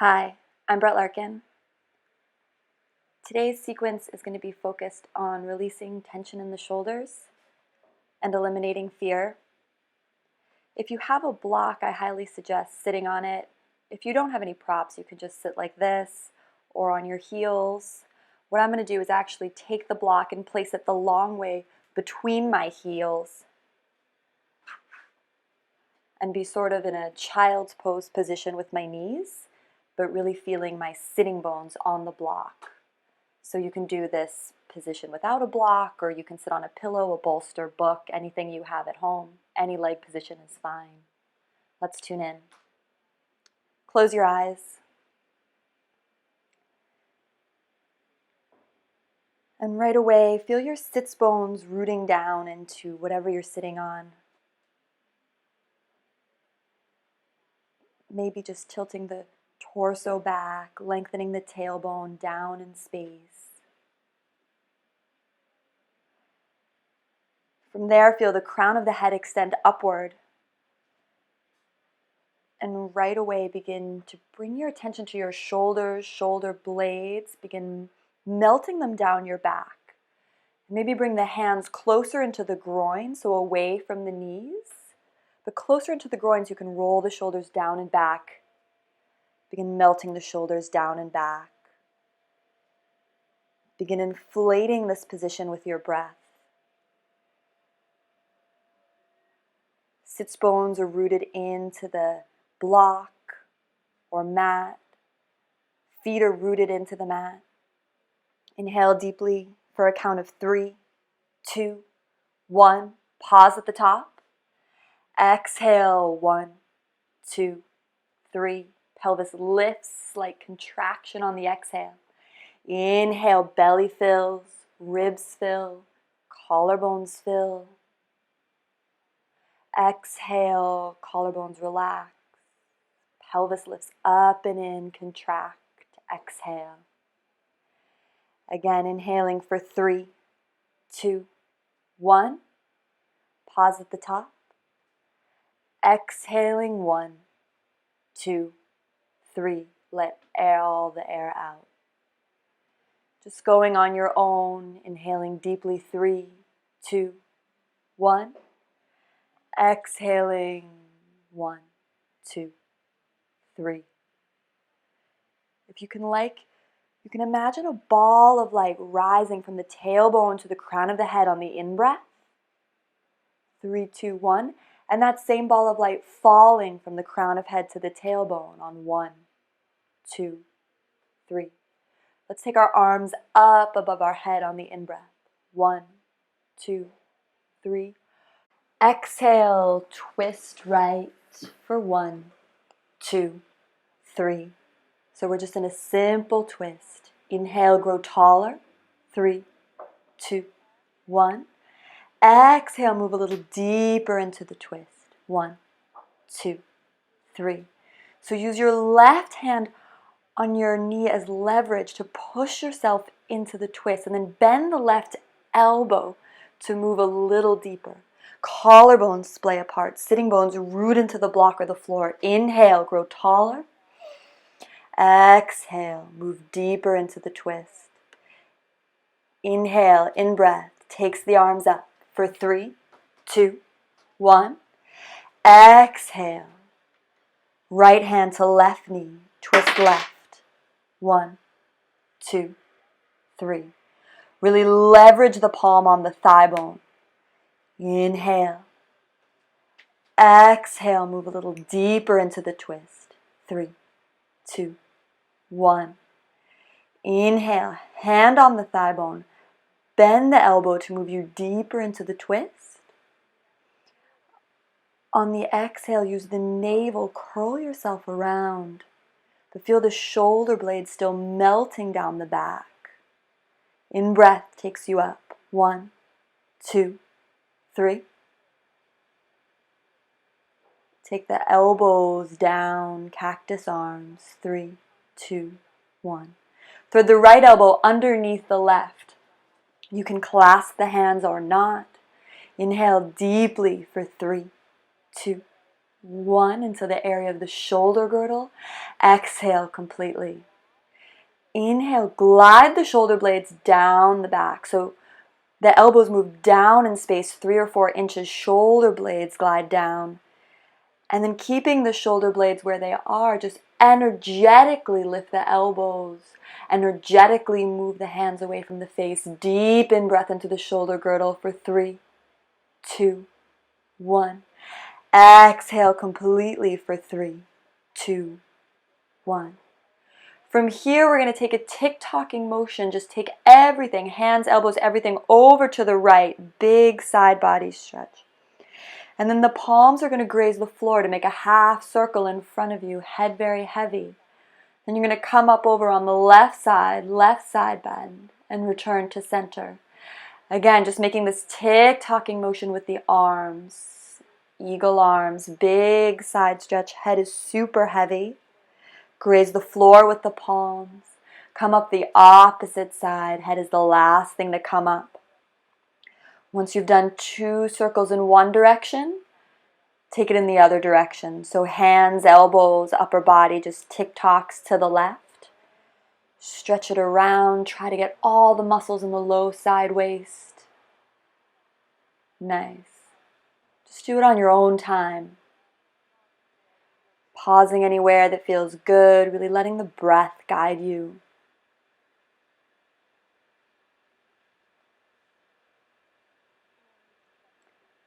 Hi, I'm Brett Larkin. Today's sequence is going to be focused on releasing tension in the shoulders and eliminating fear. If you have a block, I highly suggest sitting on it. If you don't have any props, you can just sit like this or on your heels. What I'm going to do is actually take the block and place it the long way between my heels and be sort of in a child's pose position with my knees, but really feeling my sitting bones on the block. So you can do this position without a block, or you can sit on a pillow, a bolster, book, anything you have at home. Any leg position is fine. Let's tune in. Close your eyes. And right away, feel your sits bones rooting down into whatever you're sitting on. Maybe just tilting the torso back, lengthening the tailbone down in space. From there, feel the crown of the head extend upward. And right away, begin to bring your attention to your shoulders, shoulder blades. Begin melting them down your back. Maybe bring the hands closer into the groin, so away from the knees. But closer into the groin so you can roll the shoulders down and back. Begin melting the shoulders down and back. Begin inflating this position with your breath. Sits bones are rooted into the block or mat. Feet are rooted into the mat. Inhale deeply for a count of 3, 2, 1. Pause at the top. Exhale, 1, 2, 3. Pelvis lifts, slight contraction on the exhale. Inhale, belly fills, ribs fill, collarbones fill. Exhale, collarbones relax. Pelvis lifts up and in, contract. Exhale. Again, inhaling for 3, 2, 1. Pause at the top. Exhaling, 1, 2, 3. Let all the air out. Just going on your own, inhaling deeply, 3, 2, 1. Exhaling, 1, 2, 3. If you can imagine a ball of light rising from the tailbone to the crown of the head on the in-breath. 3, 2, 1. And that same ball of light falling from the crown of head to the tailbone on 1, 2, 3. Let's take our arms up above our head on the in-breath. 1, 2, 3. Exhale, twist right for 1, 2, 3. So we're just in a simple twist. Inhale, grow taller. 3, 2, 1. Exhale, move a little deeper into the twist. 1, 2, 3. So use your left hand on your knee as leverage to push yourself into the twist, and then bend the left elbow to move a little deeper. Collarbones splay apart, sitting bones root into the block or the floor. Inhale, grow taller. Exhale, move deeper into the twist. Inhale, in breath, takes the arms up for 3, 2, 1. Exhale, right hand to left knee, twist left. 1, 2, 3. Really leverage the palm on the thigh bone. Inhale. Exhale, move a little deeper into the twist. 3, 2, 1. Inhale, hand on the thigh bone. Bend the elbow to move you deeper into the twist. On the exhale, use the navel, curl yourself around. But feel the shoulder blades still melting down the back. In breath takes you up. 1, 2, 3. Take the elbows down, cactus arms. 3, 2, 1. Thread the right elbow underneath the left. You can clasp the hands or not. Inhale deeply for 3, 2, 1, into the area of the shoulder girdle. Exhale completely. Inhale, glide the shoulder blades down the back. So the elbows move down in space 3 or 4 inches. Shoulder blades glide down. And then keeping the shoulder blades where they are, just energetically lift the elbows. Energetically move the hands away from the face. Deep in breath into the shoulder girdle for 3, 2, 1. Exhale completely for 3, 2, 1. From here, we're going to take a tick-tocking motion. Just take everything, hands, elbows, everything over to the right. Big side body stretch. And then the palms are going to graze the floor to make a half circle in front of you, head very heavy. Then you're going to come up over on the left side bend, and return to center. Again, just making this tick-tocking motion with the arms. Eagle arms, big side stretch, head is super heavy. Graze the floor with the palms. Come up the opposite side. Head is the last thing to come up. Once you've done 2 circles in one direction, take it in the other direction. So hands, elbows, upper body just tick-tocks to the left. Stretch it around. Try to get all the muscles in the low side waist. Nice. Just do it on your own time. Pausing anywhere that feels good, really letting the breath guide you.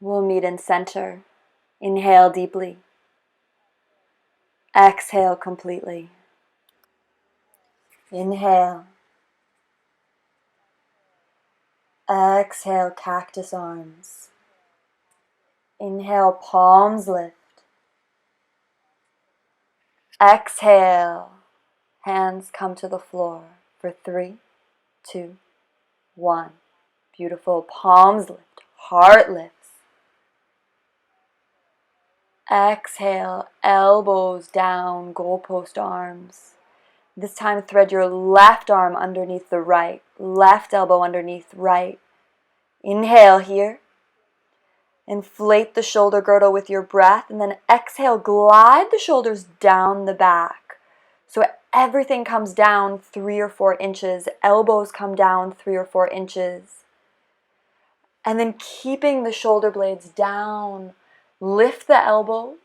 We'll meet in center. Inhale deeply. Exhale completely. Inhale. Exhale, cactus arms. Inhale, palms lift. Exhale, hands come to the floor for 3, 2, 1. Beautiful. Palms lift, heart lifts. Exhale, elbows down, goalpost arms. This time thread your left arm underneath the right, left elbow underneath right. Inhale here. Inflate the shoulder girdle with your breath, and then exhale, glide the shoulders down the back. So everything comes down 3 or 4 inches, elbows come down 3 or 4 inches. And then keeping the shoulder blades down, lift the elbows,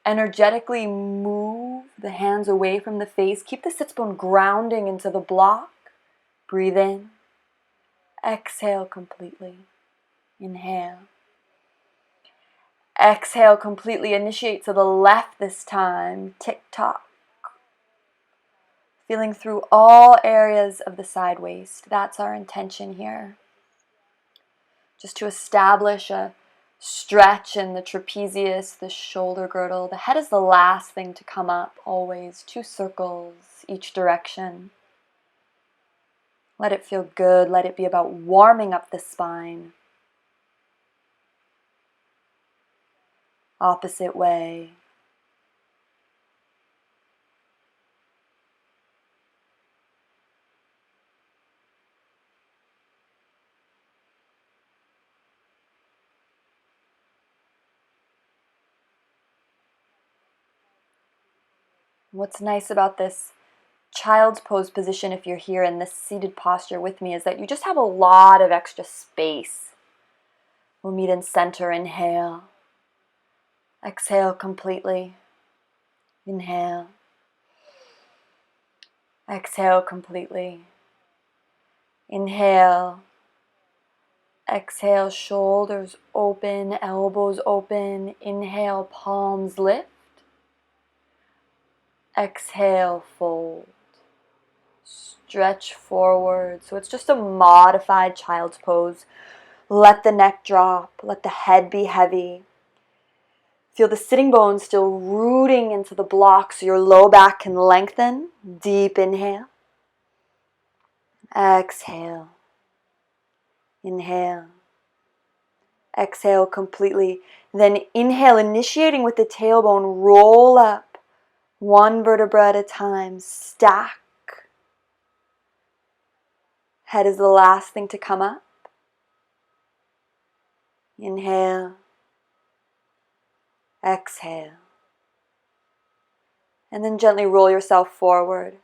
energetically move the hands away from the face. Keep the sits bone grounding into the block. Breathe in. Exhale completely. Inhale. Exhale completely. Initiate to the left this time. Tick-tock. Feeling through all areas of the side waist. That's our intention here. Just to establish a stretch in the trapezius, the shoulder girdle. The head is the last thing to come up, always. 2 circles each direction. Let it feel good. Let it be about warming up the spine. Opposite way. What's nice about this child's pose position, if you're here in this seated posture with me, is that you just have a lot of extra space. We'll meet in center. Inhale. Exhale completely. Inhale. Exhale completely. Inhale. Exhale, shoulders open, elbows open. Inhale, palms lift. Exhale, fold. Stretch forward. So it's just a modified child's pose. Let the neck drop. Let the head be heavy. Feel the sitting bones still rooting into the block so your low back can lengthen. Deep inhale. Exhale. Inhale. Exhale completely. Then inhale, initiating with the tailbone. Roll up. 1 vertebra at a time. Stack. Head is the last thing to come up. Inhale. Exhale. And then gently roll yourself forward.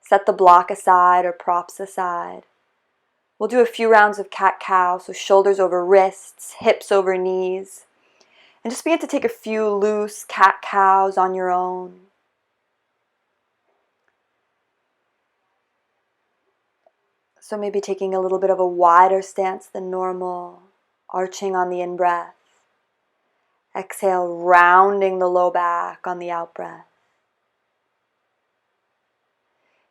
Set the block aside or props aside. We'll do a few rounds of cat-cow, so shoulders over wrists, hips over knees. And just begin to take a few loose cat-cows on your own. So maybe taking a little bit of a wider stance than normal, arching on the in-breath. Exhale, rounding the low back on the out-breath.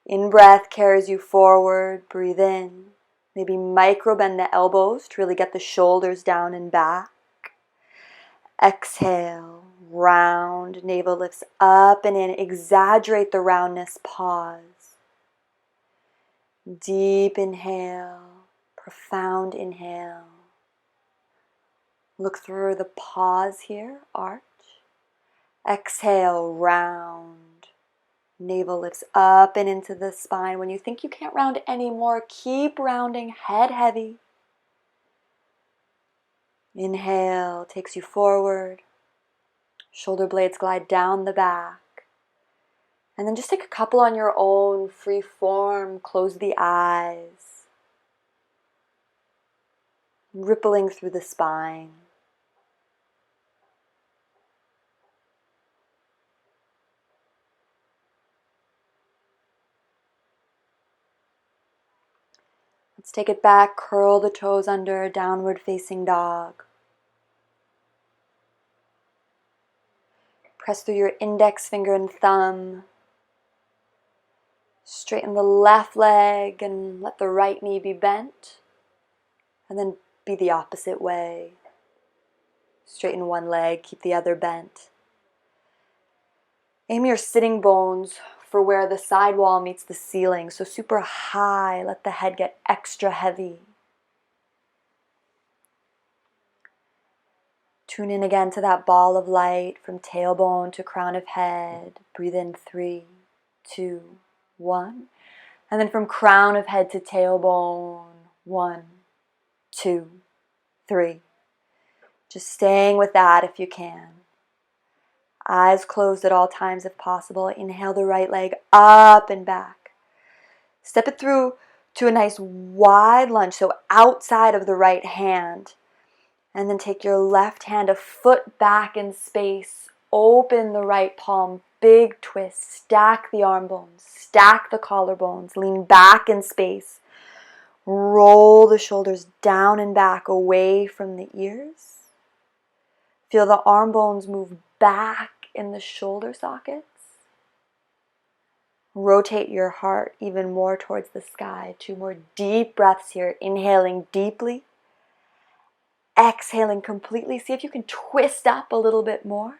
In-breath carries you forward, breathe in. Maybe micro bend the elbows to really get the shoulders down and back. Exhale, round, navel lifts up and in. Exaggerate the roundness, pause. Deep inhale, profound inhale. Look through the pause here, arch. Exhale, round. Navel lifts up and into the spine. When you think you can't round anymore, keep rounding, head heavy. Inhale, takes you forward. Shoulder blades glide down the back. And then just take a couple on your own, free form, close the eyes. Rippling through the spine. Let's take it back, curl the toes under, downward facing dog. Press through your index finger and thumb. Straighten the left leg and let the right knee be bent. And then be the opposite way. Straighten one leg, keep the other bent. Aim your sitting bones for where the side wall meets the ceiling, so super high, let the head get extra heavy. Tune in again to that ball of light from tailbone to crown of head. Breathe in 3, 2, 1. And then from crown of head to tailbone, 1, 2, 3. Just staying with that if you can. Eyes closed at all times if possible. Inhale the right leg up and back. Step it through to a nice wide lunge, so outside of the right hand. And then take your left hand a foot back in space. Open the right palm, big twist. Stack the arm bones, stack the collarbones. Lean back in space. Roll the shoulders down and back away from the ears. Feel the arm bones move back in the shoulder sockets. Rotate your heart even more towards the sky. 2 more deep breaths here. Inhaling deeply. Exhaling completely. See if you can twist up a little bit more.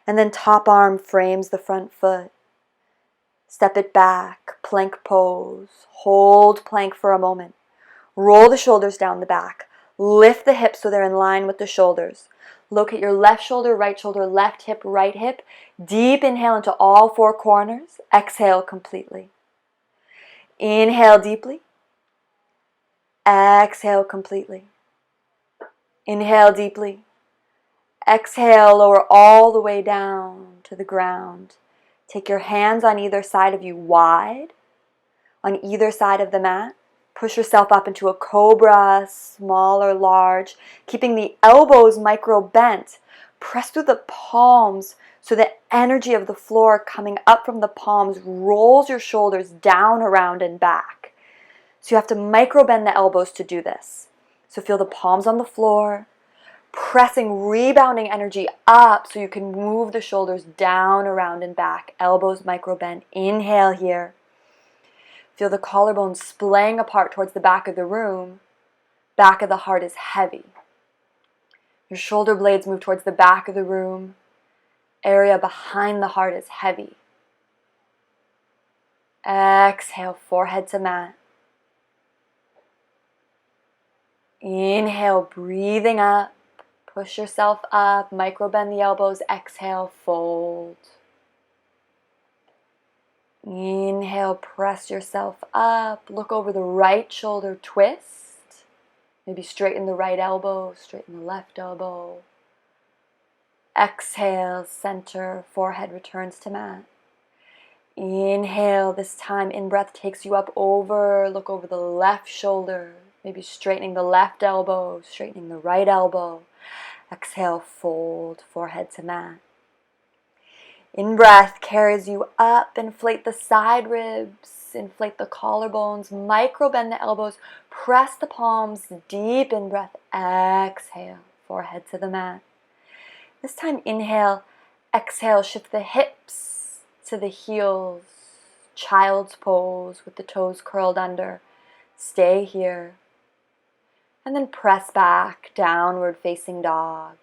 And then top arm frames the front foot. Step it back. Plank pose. Hold plank for a moment. Roll the shoulders down the back. Lift the hips so they're in line with the shoulders. Locate your left shoulder, left hip, right hip. Deep inhale into all 4 corners. Exhale completely. Inhale deeply. Exhale completely. Inhale deeply. Exhale, lower all the way down to the ground. Take your hands on either side of you wide, on either side of the mat. Push yourself up into a cobra, small or large, keeping the elbows micro bent. Press through the palms so the energy of the floor coming up from the palms rolls your shoulders down, around, and back. So you have to micro bend the elbows to do this. So feel the palms on the floor, pressing, rebounding energy up so you can move the shoulders down, around, and back. Elbows micro bend. Inhale here. Feel the collarbones splaying apart towards the back of the room. Back of the heart is heavy. Your shoulder blades move towards the back of the room. Area behind the heart is heavy. Exhale, forehead to mat. Inhale, breathing up. Push yourself up, micro bend the elbows. Exhale, fold. Inhale, press yourself up. Look over the right shoulder, twist. Maybe straighten the right elbow, straighten the left elbow. Exhale, center, forehead returns to mat. Inhale, this time in-breath takes you up over, look over the left shoulder, maybe straightening the left elbow, straightening the right elbow. Exhale, fold, forehead to mat. In-breath carries you up, inflate the side ribs, inflate the collarbones, micro bend the elbows, press the palms, deep in-breath, exhale, forehead to the mat. This time inhale, exhale, shift the hips to the heels, child's pose with the toes curled under. Stay here. And then press back, downward facing dog.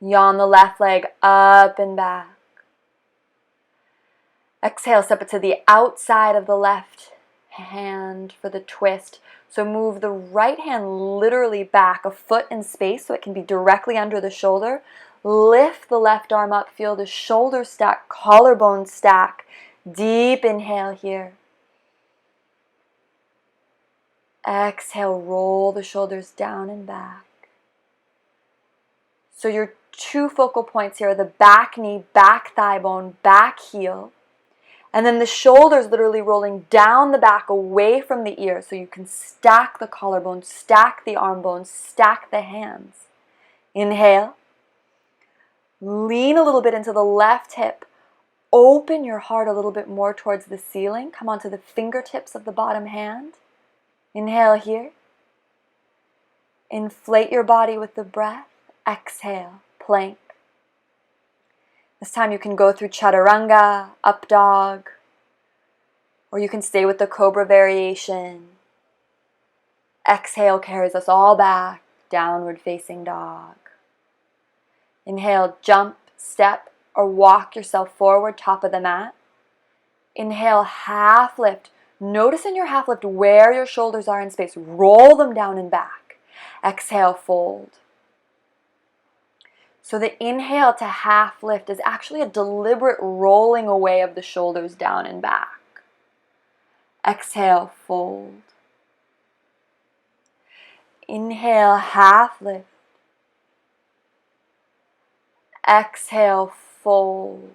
Yawn the left leg up and back. Exhale, step it to the outside of the left hand for the twist. So move the right hand literally back a foot in space so it can be directly under the shoulder. Lift the left arm up, feel the shoulder stack, collarbone stack. Deep inhale here. Exhale, roll the shoulders down and back. So your two focal points here are the back knee, back thigh bone, back heel. And then the shoulders literally rolling down the back away from the ear so you can stack the collarbone, stack the arm bones, stack the hands. Inhale. Lean a little bit into the left hip. Open your heart a little bit more towards the ceiling. Come onto the fingertips of the bottom hand. Inhale here. Inflate your body with the breath. Exhale, plank. This time you can go through chaturanga, up dog, or you can stay with the cobra variation. Exhale carries us all back, downward facing dog. Inhale, jump, step, or walk yourself forward, top of the mat. Inhale, half lift. Notice in your half lift where your shoulders are in space. Roll them down and back. Exhale, fold. So the inhale to half lift is actually a deliberate rolling away of the shoulders down and back. Exhale, fold. Inhale, half lift. Exhale, fold.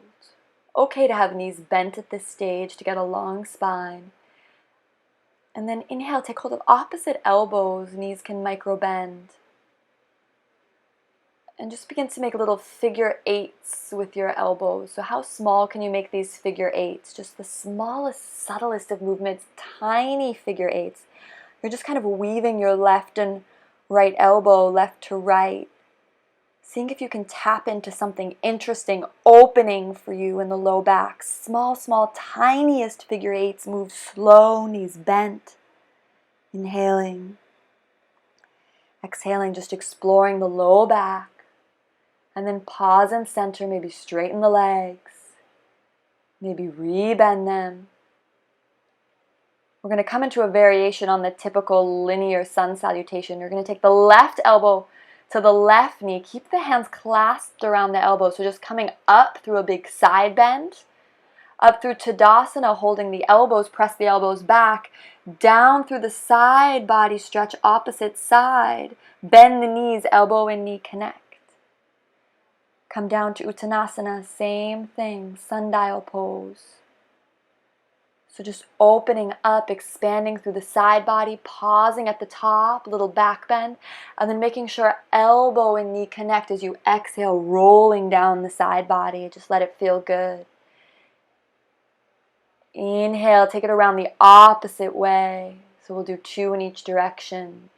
Okay to have knees bent at this stage to get a long spine. And then inhale, take hold of opposite elbows, knees can micro bend. And just begin to make little figure eights with your elbows. So how small can you make these figure eights? Just the smallest, subtlest of movements, tiny figure eights. You're just kind of weaving your left and right elbow, left to right. Seeing if you can tap into something interesting, opening for you in the low back. Small, small, tiniest figure eights. Move slow, knees bent. Inhaling. Exhaling, just exploring the low back. And then pause and center, maybe straighten the legs. Maybe rebend them. We're going to come into a variation on the typical linear sun salutation. You're going to take the left elbow to the left knee. Keep the hands clasped around the elbow. So just coming up through a big side bend. Up through Tadasana, holding the elbows, press the elbows back. Down through the side body stretch, opposite side. Bend the knees, elbow and knee connect. Come down to Uttanasana, same thing, sundial pose. So just opening up, expanding through the side body, pausing at the top, little back bend, and then making sure elbow and knee connect as you exhale, rolling down the side body. Just let it feel good. Inhale, take it around the opposite way. So we'll do 2 in each direction.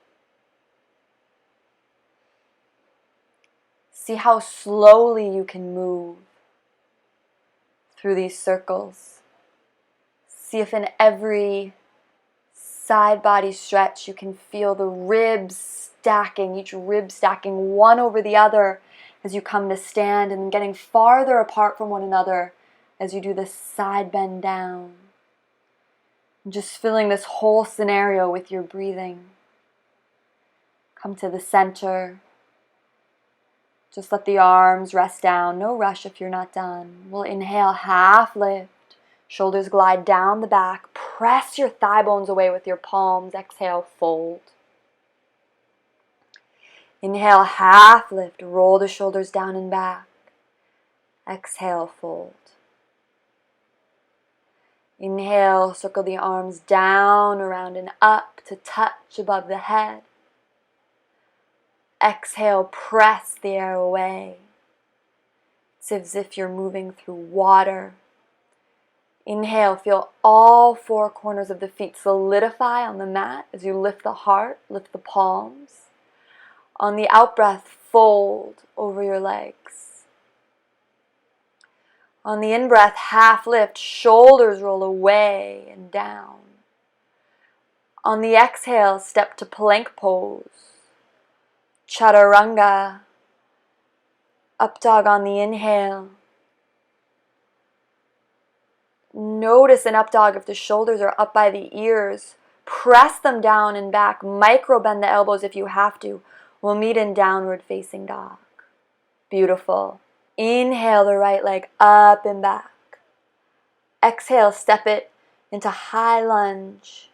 See how slowly you can move through these circles. See if in every side body stretch you can feel the ribs stacking, each rib stacking one over the other as you come to stand, and getting farther apart from one another as you do the side bend down. And just filling this whole scenario with your breathing. Come to the center. Just let the arms rest down. No rush if you're not done. We'll inhale, half lift. Shoulders glide down the back. Press your thigh bones away with your palms. Exhale, fold. Inhale, half lift, roll the shoulders down and back. Exhale, fold. Inhale, circle the arms down, around and up to touch above the head. Exhale, press the air away. It's as if you're moving through water. Inhale, feel all four corners of the feet solidify on the mat as you lift the heart, lift the palms. On the out-breath, fold over your legs. On the in-breath, half lift, shoulders roll away and down. On the exhale, step to plank pose. Chaturanga. Up dog on the inhale. Notice in up dog if the shoulders are up by the ears. Press them down and back. Micro bend the elbows if you have to. We'll meet in downward facing dog. Beautiful. Inhale the right leg up and back. Exhale, step it into high lunge.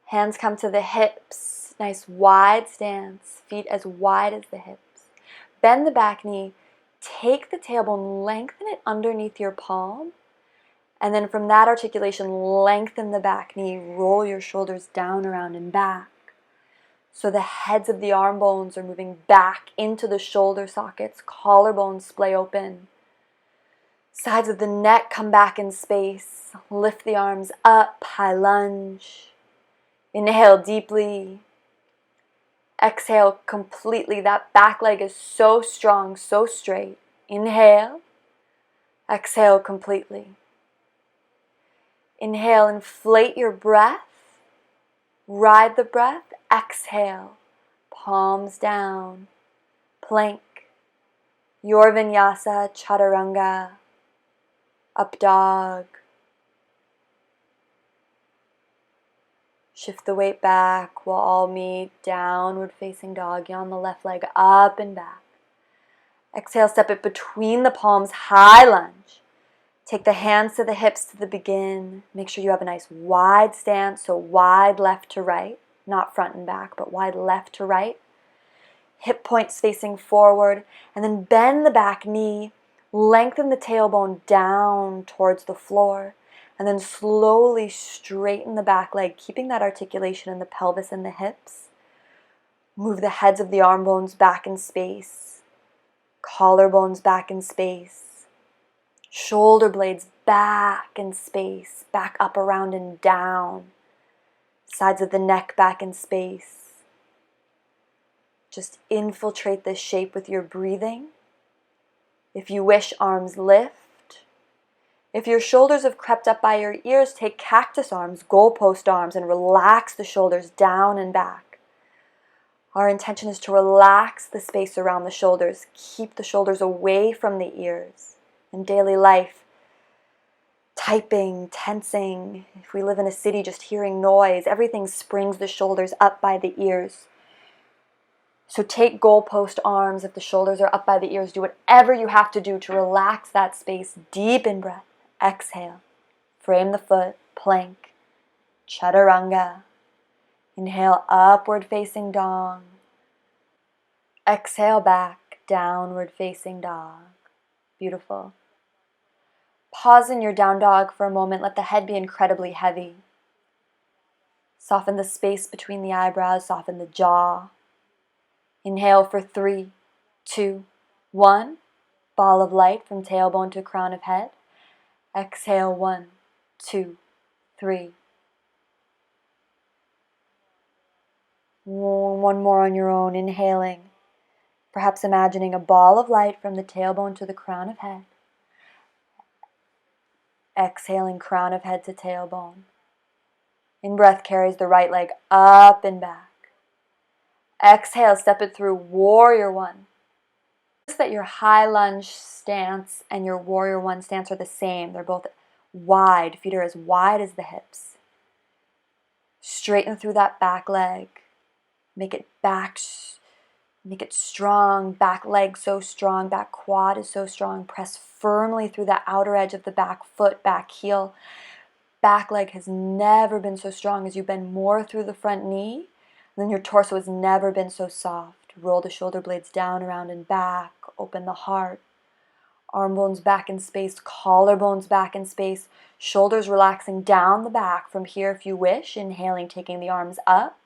Hands come to the hips. Nice wide stance. Feet as wide as the hips. Bend the back knee. Take the tailbone, lengthen it underneath your palm. And then from that articulation, lengthen the back knee. Roll your shoulders down, around, and back. So the heads of the arm bones are moving back into the shoulder sockets. Collarbones splay open. Sides of the neck come back in space. Lift the arms up, high lunge. Inhale deeply. Exhale completely. That back leg is so strong, so straight. Inhale. Exhale completely. Inhale, inflate your breath. Ride the breath. Exhale. Palms down. Plank. Your vinyasa, chaturanga. Up dog. Shift the weight back. We'll all meet downward facing doggy on the left leg, up and back. Exhale, step it between the palms, high lunge. Take the hands to the hips to the begin. Make sure you have a nice wide stance, so wide left to right. Not front and back, but wide left to right. Hip points facing forward, and then bend the back knee. Lengthen the tailbone down towards the floor. And then slowly straighten the back leg, keeping that articulation in the pelvis and the hips. Move the heads of the arm bones back in space. Collarbones back in space. Shoulder blades back in space. Back up, around, and down. Sides of the neck back in space. Just infiltrate this shape with your breathing. If you wish, arms lift. If your shoulders have crept up by your ears, take cactus arms, goalpost arms, and relax the shoulders down and back. Our intention is to relax the space around the shoulders. Keep the shoulders away from the ears. In daily life, typing, tensing, if we live in a city just hearing noise, everything springs the shoulders up by the ears. So take goalpost arms if the shoulders are up by the ears. Do whatever you have to do to relax that space. Deep in breath. Exhale. Frame the foot. Plank. Chaturanga. Inhale, upward facing dog. Exhale back, downward facing dog. Beautiful. Pause in your down dog for a moment. Let the head be incredibly heavy. Soften the space between the eyebrows. Soften the jaw. Inhale for 3, 2, 1. Ball of light from tailbone to crown of head. Exhale, 1, 2, 3. One more on your own, inhaling. Perhaps imagining a ball of light from the tailbone to the crown of head. Exhaling, crown of head to tailbone. In-breath carries the right leg up and back. Exhale, step it through, warrior one. Notice that your high lunge stance and your warrior one stance are the same. They're both wide. Feet are as wide as the hips. Straighten through that back leg. Make it strong. Back leg so strong. Back quad is so strong. Press firmly through the outer edge of the back foot, back heel. Back leg has never been so strong as you bend more through the front knee. Then your torso has never been so soft. Roll the shoulder blades down, around, and back. Open the heart. Arm bones back in space, collarbones back in space, shoulders relaxing down the back. From here, if you wish, inhaling, taking the arms up.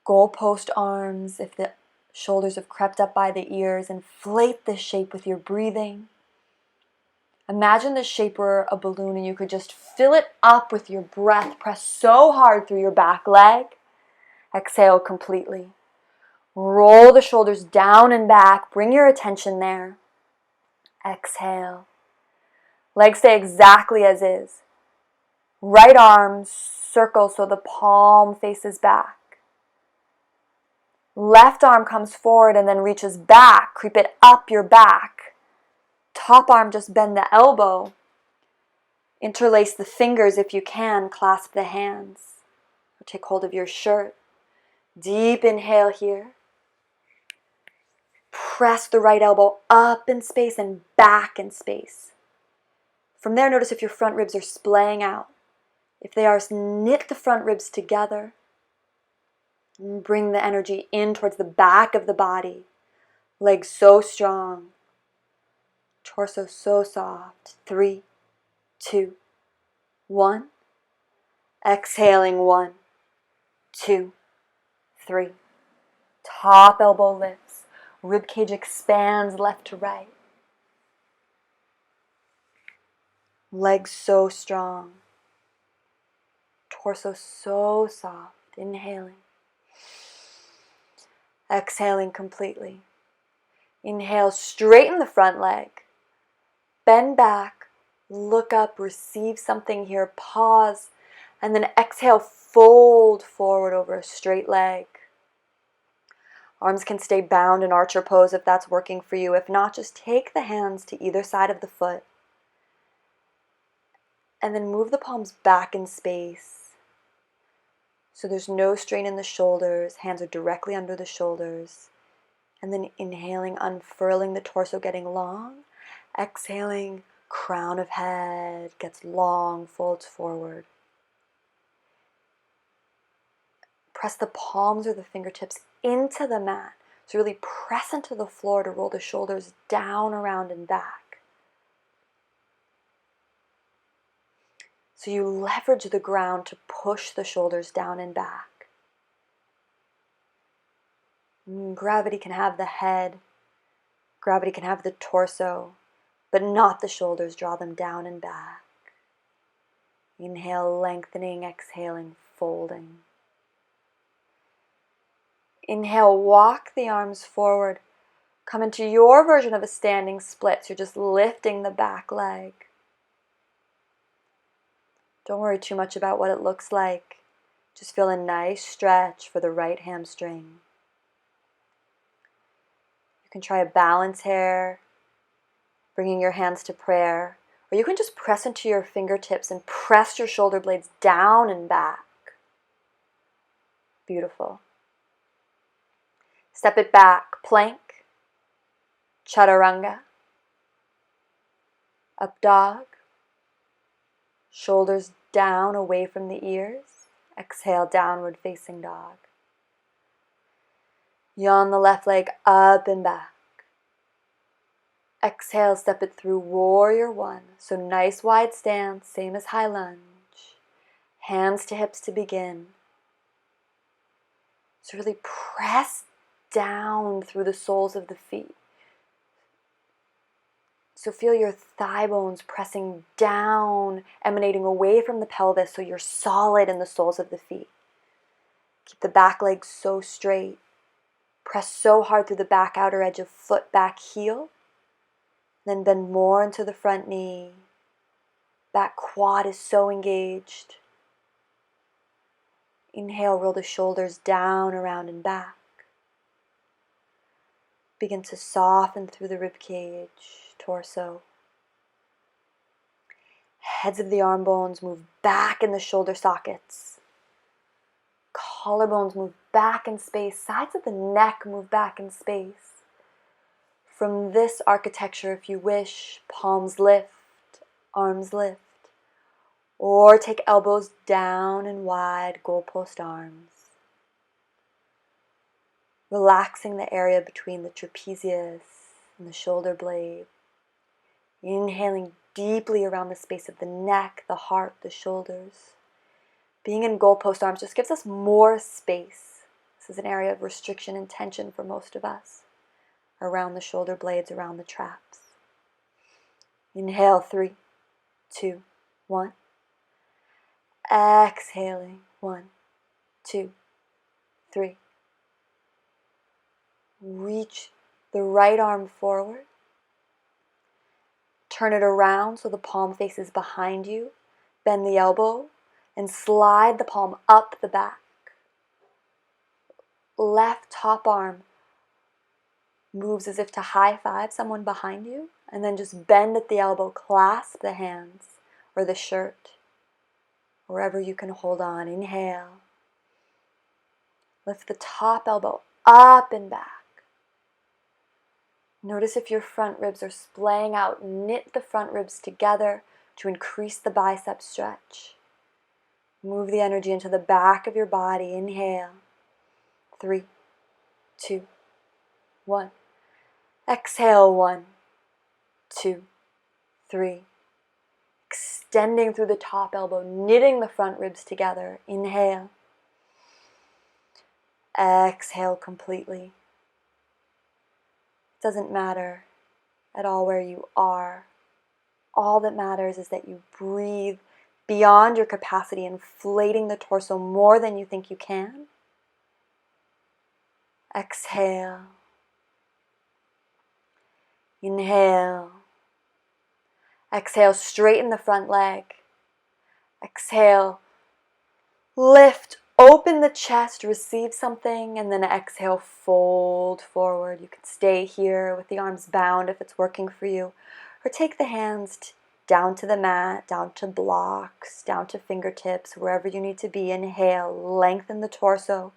Goalpost arms, if the shoulders have crept up by the ears, inflate this shape with your breathing. Imagine this shape were a balloon and you could just fill it up with your breath. Press so hard through your back leg. Exhale completely. Roll the shoulders down and back. Bring your attention there. Exhale. Legs stay exactly as is. Right arm circle so the palm faces back. Left arm comes forward and then reaches back. Creep it up your back. Top arm, just bend the elbow. Interlace the fingers if you can. Clasp the hands. Or take hold of your shirt. Deep inhale here. Press the right elbow up in space and back in space. From there, notice if your front ribs are splaying out. If they are, knit the front ribs together. And bring the energy in towards the back of the body. Legs so strong. Torso so soft. 3, 2, 1. Exhaling 1, 2, 3. Top elbow lifts. Rib cage expands left to right. Legs so strong. Torso so soft. Inhaling. Exhaling completely. Inhale, straighten the front leg. Bend back. Look up. Receive something here. Pause. And then exhale, fold forward over a straight leg. Arms can stay bound in archer pose if that's working for you. If not, just take the hands to either side of the foot. And then move the palms back in space. So there's no strain in the shoulders. Hands are directly under the shoulders. And then inhaling, unfurling the torso, getting long. Exhaling, crown of head gets long, folds forward. Press the palms or the fingertips into the mat. So really press into the floor to roll the shoulders down, around, and back. So you leverage the ground to push the shoulders down and back. Gravity can have the head. Gravity can have the torso, but not the shoulders. Draw them down and back. Inhale, lengthening, exhaling, folding. Inhale, walk the arms forward. Come into your version of a standing split. So you're just lifting the back leg. Don't worry too much about what it looks like. Just feel a nice stretch for the right hamstring. You can try a balance here, bringing your hands to prayer. Or you can just press into your fingertips and press your shoulder blades down and back. Beautiful. Step it back, plank, chaturanga, up dog, shoulders down away from the ears. Exhale, downward facing dog. Yawn the left leg up and back. Exhale, step it through warrior 1. So nice wide stance, same as high lunge. Hands to hips to begin. So really press down through the soles of the feet. So feel your thigh bones pressing down, emanating away from the pelvis so you're solid in the soles of the feet. Keep the back leg so straight. Press so hard through the back outer edge of foot, back heel. Then bend more into the front knee. Back quad is so engaged. Inhale, roll the shoulders down, around, and back. Begin to soften through the rib cage, torso. Heads of the arm bones move back in the shoulder sockets. Collarbones move back in space. Sides of the neck move back in space. From this architecture, if you wish, palms lift, arms lift. Or take elbows down and wide, goalpost arms. Relaxing the area between the trapezius and the shoulder blade. Inhaling deeply around the space of the neck, the heart, the shoulders. Being in goalpost arms just gives us more space. This is an area of restriction and tension for most of us. Around the shoulder blades, around the traps. Inhale, 3, 2, 1. Exhaling, 1, 2, 3. Reach the right arm forward. Turn it around so the palm faces behind you. Bend the elbow and slide the palm up the back. Left top arm moves as if to high five someone behind you, and then just bend at the elbow, clasp the hands or the shirt, wherever you can hold on. Inhale. Lift the top elbow up and back. Notice if your front ribs are splaying out. Knit the front ribs together to increase the bicep stretch. Move the energy into the back of your body. Inhale. 3, 2, 1. Exhale. 1, 2, 3. Extending through the top elbow, knitting the front ribs together. Inhale. Exhale completely. It doesn't matter at all where you are. All that matters is that you breathe beyond your capacity, inflating the torso more than you think you can. Exhale. Inhale. Exhale, straighten the front leg. Exhale, lift, open the chest, receive something, and then exhale, fold forward. You can stay here with the arms bound if it's working for you, or take the hands down to the mat, down to blocks, down to fingertips, wherever you need to be. Inhale, lengthen the torso,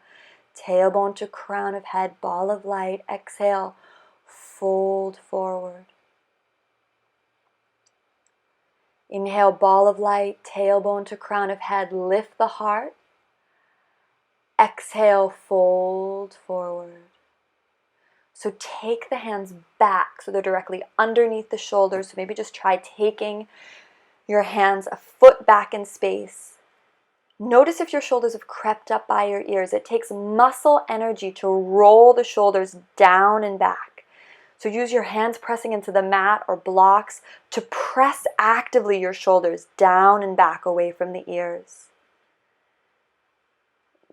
tailbone to crown of head, ball of light. Exhale, fold forward. Inhale, ball of light, tailbone to crown of head, lift the heart. Exhale, fold forward. So take the hands back so they're directly underneath the shoulders. So maybe just try taking your hands a foot back in space. Notice if your shoulders have crept up by your ears. It takes muscle energy to roll the shoulders down and back. So use your hands pressing into the mat or blocks to press actively your shoulders down and back away from the ears.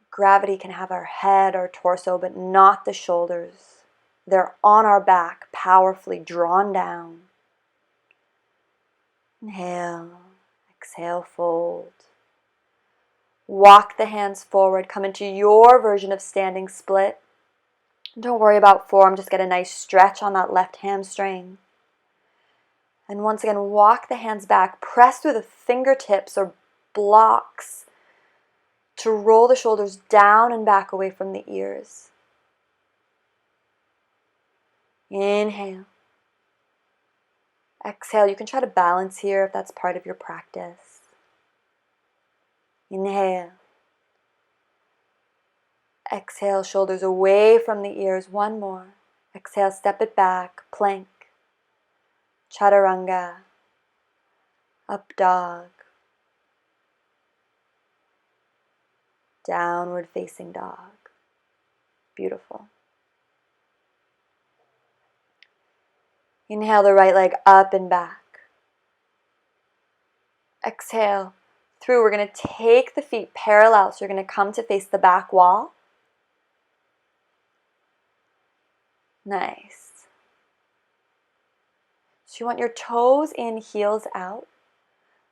Gravity can have our head, our torso, but not the shoulders. They're on our back, powerfully drawn down. Inhale, exhale, fold. Walk the hands forward, come into your version of standing split. Don't worry about form, just get a nice stretch on that left hamstring. And once again, walk the hands back, press through the fingertips or blocks to roll the shoulders down and back away from the ears. Inhale. Exhale. You can try to balance here if that's part of your practice. Inhale. Exhale, shoulders away from the ears. One more. Exhale, step it back, plank. Chaturanga. Up dog. Downward facing dog. Beautiful. Inhale the right leg up and back. Exhale through. We're going to take the feet parallel. So you're going to come to face the back wall. Nice. So you want your toes in, heels out.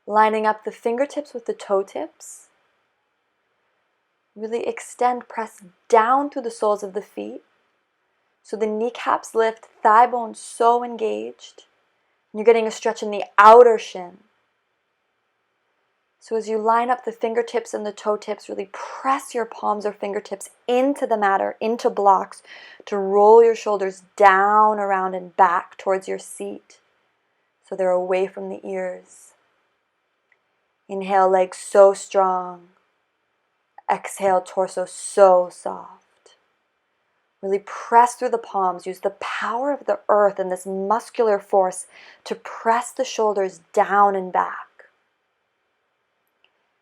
Lining up the fingertips with the toe tips. Really extend, press down through the soles of the feet. So the kneecaps lift, thigh bones so engaged. And you're getting a stretch in the outer shin. So as you line up the fingertips and the toe tips, really press your palms or fingertips into the mat or into blocks to roll your shoulders down, around, and back towards your seat. So they're away from the ears. Inhale, legs so strong. Exhale, torso so soft. Really press through the palms. Use the power of the earth and this muscular force to press the shoulders down and back.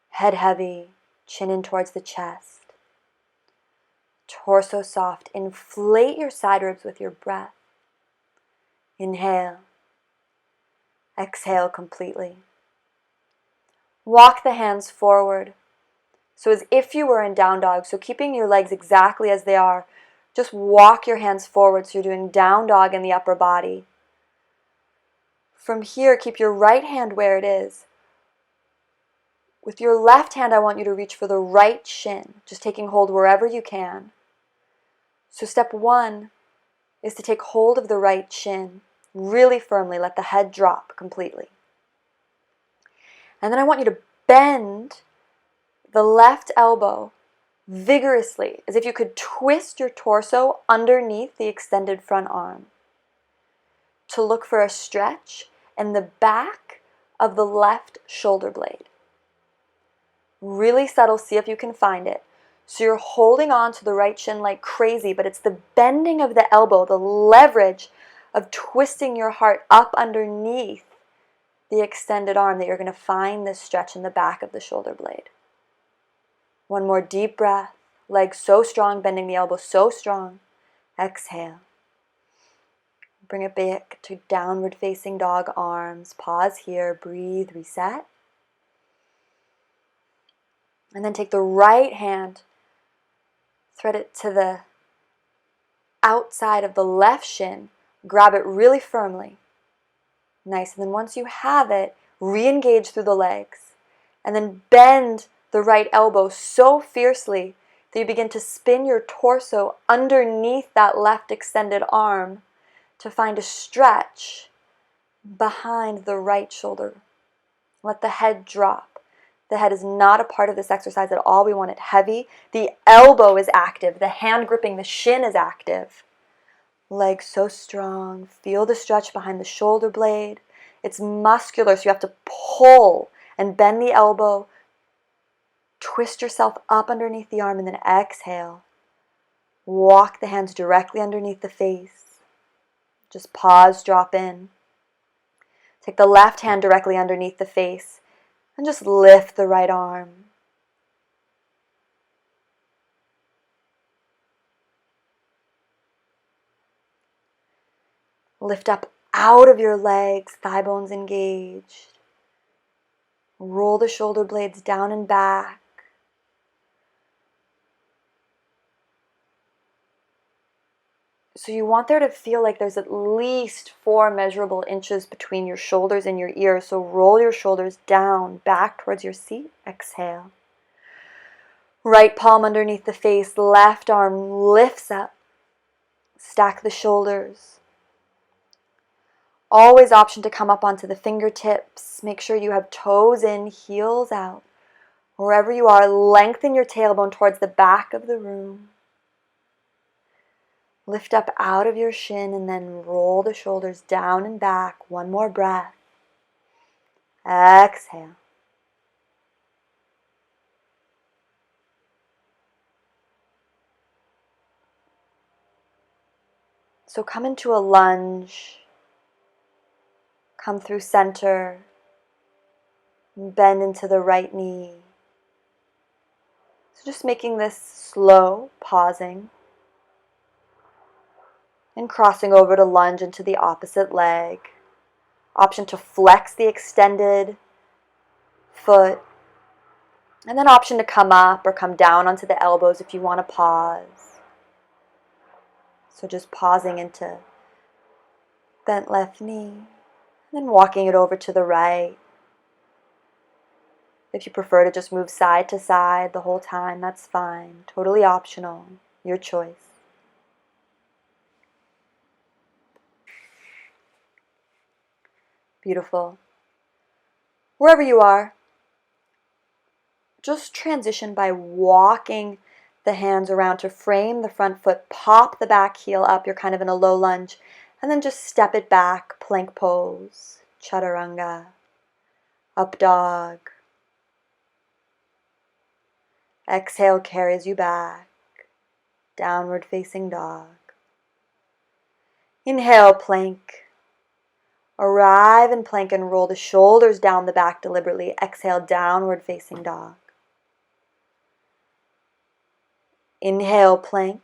Head heavy, chin in towards the chest. Torso soft. Inflate your side ribs with your breath. Inhale. Exhale completely. Walk the hands forward. So as if you were in down dog. So keeping your legs exactly as they are. Just walk your hands forward so you're doing down dog in the upper body. From here, keep your right hand where it is. With your left hand, I want you to reach for the right shin, just taking hold wherever you can. So step one is to take hold of the right shin really firmly. Let the head drop completely. And then I want you to bend the left elbow vigorously, as if you could twist your torso underneath the extended front arm to look for a stretch in the back of the left shoulder blade. Really subtle, see if you can find it. So you're holding on to the right shin like crazy, but it's the bending of the elbow, the leverage of twisting your heart up underneath the extended arm that you're going to find this stretch in the back of the shoulder blade. One more deep breath. Legs so strong, bending the elbow so strong. Exhale. Bring it back to downward facing dog arms. Pause here, breathe, reset. And then take the right hand, thread it to the outside of the left shin. Grab it really firmly. Nice. And then once you have it, re-engage through the legs. And then bend the right elbow so fiercely that you begin to spin your torso underneath that left extended arm to find a stretch behind the right shoulder. Let the head drop. The head is not a part of this exercise at all. We want it heavy. The elbow is active. The hand gripping the shin is active. Legs so strong. Feel the stretch behind the shoulder blade. It's muscular, so you have to pull and bend the elbow. Twist yourself up underneath the arm and then exhale. Walk the hands directly underneath the face. Just pause, drop in. Take the left hand directly underneath the face and just lift the right arm. Lift up out of your legs, thigh bones engaged. Roll the shoulder blades down and back. So you want there to feel like there's at least 4 measurable inches between your shoulders and your ears. So roll your shoulders down, back towards your seat. Exhale. Right palm underneath the face, left arm lifts up. Stack the shoulders. Always option to come up onto the fingertips. Make sure you have toes in, heels out. Wherever you are, lengthen your tailbone towards the back of the room. Lift up out of your shin and then roll the shoulders down and back. One more breath. Exhale. So come into a lunge. Come through center. Bend into the right knee. So just making this slow, pausing. And crossing over to lunge into the opposite leg. Option to flex the extended foot. And then option to come up or come down onto the elbows if you want to pause. So just pausing into bent left knee. And then walking it over to the right. If you prefer to just move side to side the whole time, that's fine. Totally optional. Your choice. Beautiful. Wherever you are, just transition by walking the hands around to frame the front foot, pop the back heel up, you're kind of in a low lunge, and then just step it back, plank pose, chaturanga, up dog, Exhale carries you back. Downward facing dog. Inhale, plank. Arrive in plank and roll the shoulders down the back deliberately. Exhale, downward facing dog. Inhale, plank.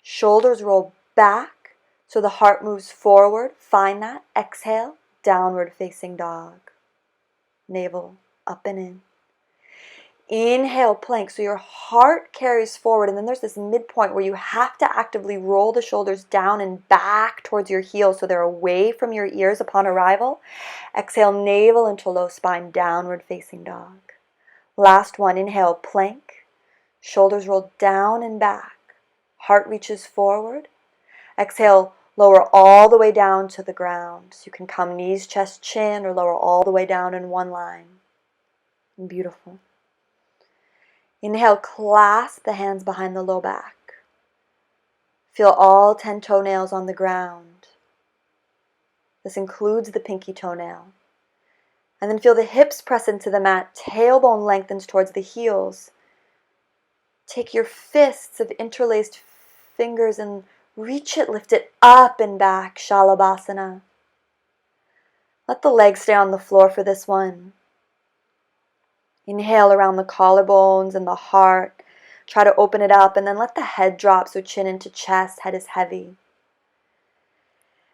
Shoulders roll back so the heart moves forward. Find that. Exhale, downward facing dog. Navel up and in. Inhale, plank. So your heart carries forward, and then there's this midpoint where you have to actively roll the shoulders down and back towards your heels so they're away from your ears upon arrival. Exhale, navel into low spine, downward facing dog. Last one. Inhale, plank. Shoulders roll down and back. Heart reaches forward. Exhale, lower all the way down to the ground. So you can come knees, chest, chin, or lower all the way down in one line. Beautiful. Inhale, clasp the hands behind the low back. Feel all 10 toenails on the ground. This includes the pinky toenail. And then feel the hips press into the mat, tailbone lengthens towards the heels. Take your fists of interlaced fingers and reach it, lift it up and back, Shalabhasana. Let the legs stay on the floor for this one. Inhale around the collarbones and the heart. Try to open it up and then let the head drop so chin into chest, head is heavy.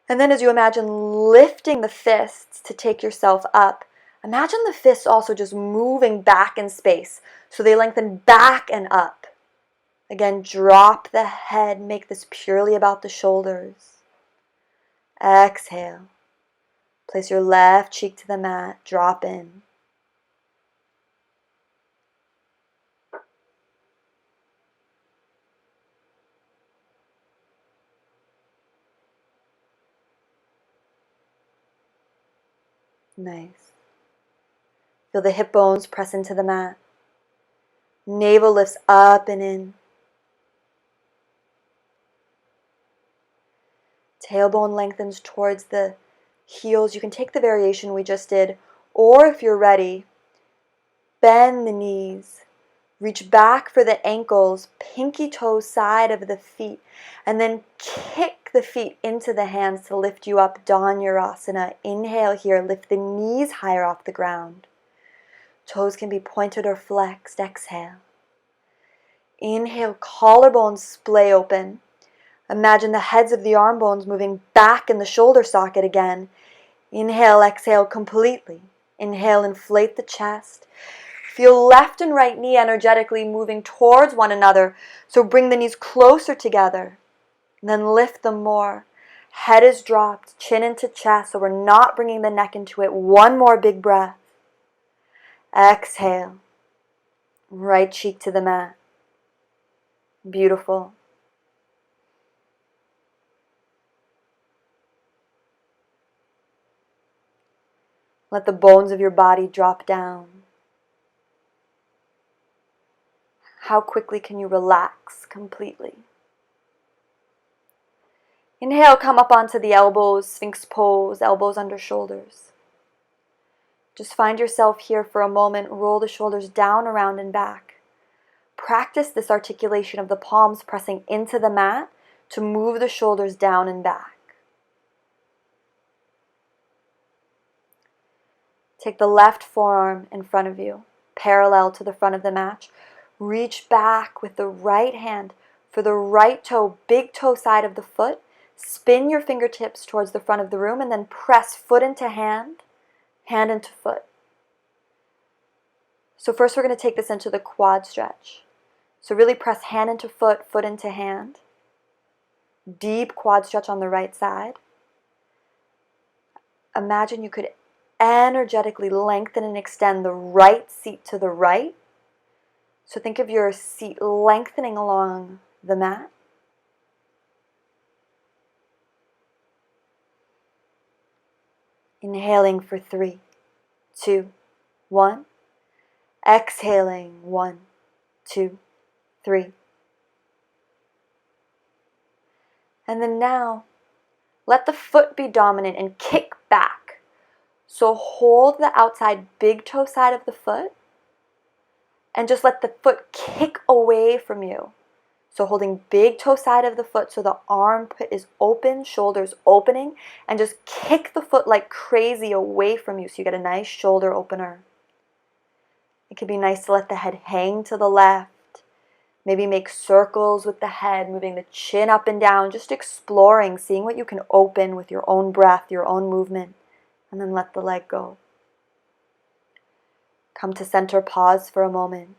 And then as you imagine lifting the fists to take yourself up, imagine the fists also just moving back in space so they lengthen back and up. Again, drop the head, make this purely about the shoulders. Exhale. Place your left cheek to the mat, drop in. Nice. Feel the hip bones press into the mat. Navel lifts up and in. Tailbone lengthens towards the heels. You can take the variation we just did, or if you're ready, bend the knees. Reach back for the ankles, pinky toe side of the feet, and then kick the feet into the hands to lift you up, Dhanurasana. Inhale here, lift the knees higher off the ground. Toes can be pointed or flexed. Exhale. Inhale, collarbones splay open. Imagine the heads of the arm bones moving back in the shoulder socket again. Inhale, exhale completely. Inhale, inflate the chest. Feel left and right knee energetically moving towards one another. So bring the knees closer together. And then lift them more. Head is dropped, chin into chest, so we're not bringing the neck into it. One more big breath. Exhale. Right cheek to the mat. Beautiful. Let the bones of your body drop down. How quickly can you relax completely? Inhale, come up onto the elbows, Sphinx pose, elbows under shoulders. Just find yourself here for a moment. Roll the shoulders down, around, and back. Practice this articulation of the palms pressing into the mat to move the shoulders down and back. Take the left forearm in front of you, parallel to the front of the mat. Reach back with the right hand for the right toe, big toe side of the foot. Spin your fingertips towards the front of the room and then press foot into hand, hand into foot. So first we're going to take this into the quad stretch. So really press hand into foot, foot into hand. Deep quad stretch on the right side. Imagine you could energetically lengthen and extend the right seat to the right. So think of your seat lengthening along the mat. Inhaling for 3, 2, 1. Exhaling 1, 2, 3. And then now, let the foot be dominant and kick back. So hold the outside big toe side of the foot And just let the foot kick away from you. So holding big toe side of the foot so the armpit is open, shoulders opening, and just kick the foot like crazy away from you so you get a nice shoulder opener. It can be nice to let the head hang to the left. Maybe make circles with the head, moving the chin up and down, just exploring, seeing what you can open with your own breath, your own movement, and then let the leg go. Come to center, pause for a moment.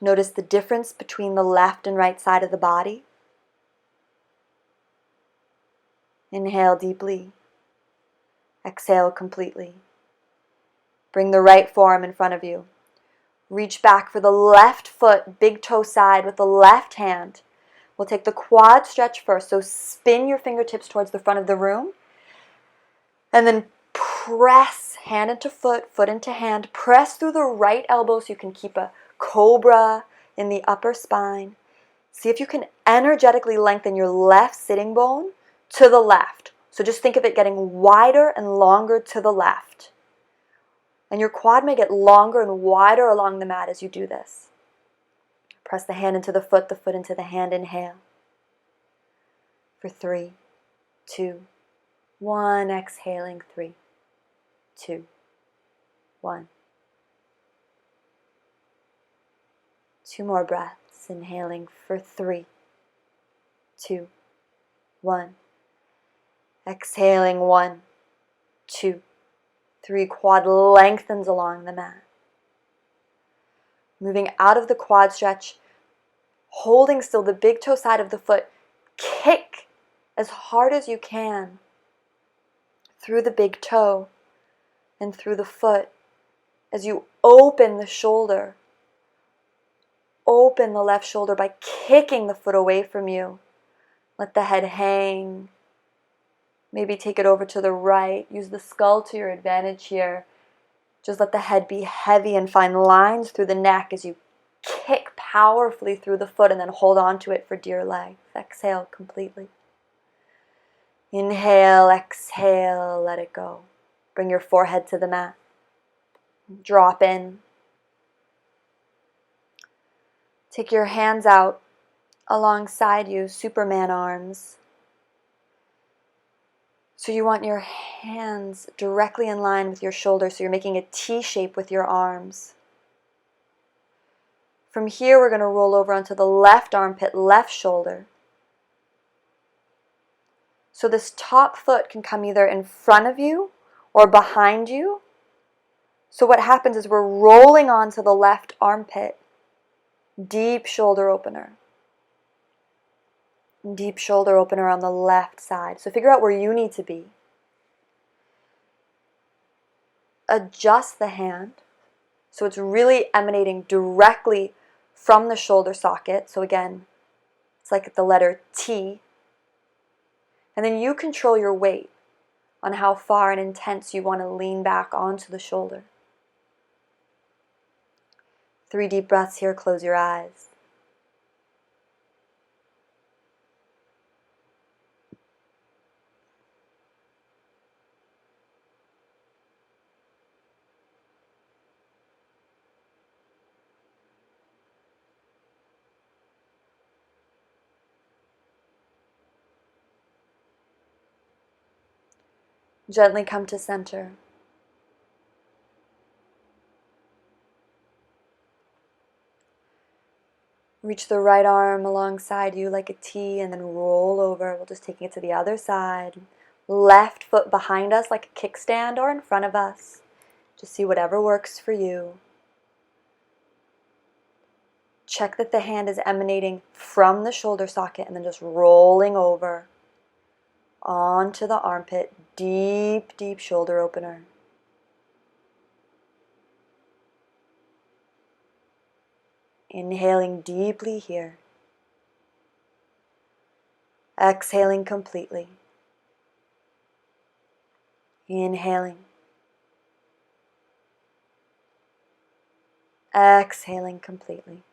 Notice the difference between the left and right side of the body. Inhale deeply. Exhale completely. Bring the right forearm in front of you. Reach back for the left foot, big toe side with the left hand. We'll take the quad stretch first. So spin your fingertips towards the front of the room. And then press hand into foot, foot into hand. Press through the right elbow so you can keep a cobra in the upper spine. See if you can energetically lengthen your left sitting bone to the left. So just think of it getting wider and longer to the left. And your quad may get longer and wider along the mat as you do this. Press the hand into the foot into the hand. Inhale. For 3, 2, 1. Exhaling. 3, 2, 1. 2 more breaths. Inhaling for 3, 2, 1. Exhaling. 1, 2, 3. Quad lengthens along the mat. Moving out of the quad stretch, holding still the big toe side of the foot. Kick as hard as you can through the big toe and through the foot as you open the shoulder. Open the left shoulder by kicking the foot away from you. Let the head hang. Maybe take it over to the right. Use the skull to your advantage here. Just let the head be heavy and find lines through the neck as you kick powerfully through the foot and then hold on to it for dear life. Exhale completely. Inhale, exhale, let it go. Bring your forehead to the mat. Drop in. Take your hands out alongside you, Superman arms. So you want your hands directly in line with your shoulders, so you're making a T shape with your arms. From here, we're going to roll over onto the left armpit, left shoulder. So this top foot can come either in front of you or behind you. So what happens is we're rolling onto the left armpit. Deep shoulder opener. Deep shoulder opener on the left side. So figure out where you need to be. Adjust the hand so it's really emanating directly from the shoulder socket. So again, it's like the letter T. And then you control your weight on how far and intense you want to lean back onto the shoulder. 3 deep breaths here. Close your eyes. Gently come to center. Reach the right arm alongside you like a T and then roll over. We'll just take it to the other side. Left foot behind us like a kickstand or in front of us. Just see whatever works for you. Check that the hand is emanating from the shoulder socket and then just rolling over onto the armpit. Deep, deep shoulder opener. Inhaling deeply here. Exhaling completely. Inhaling. Exhaling completely.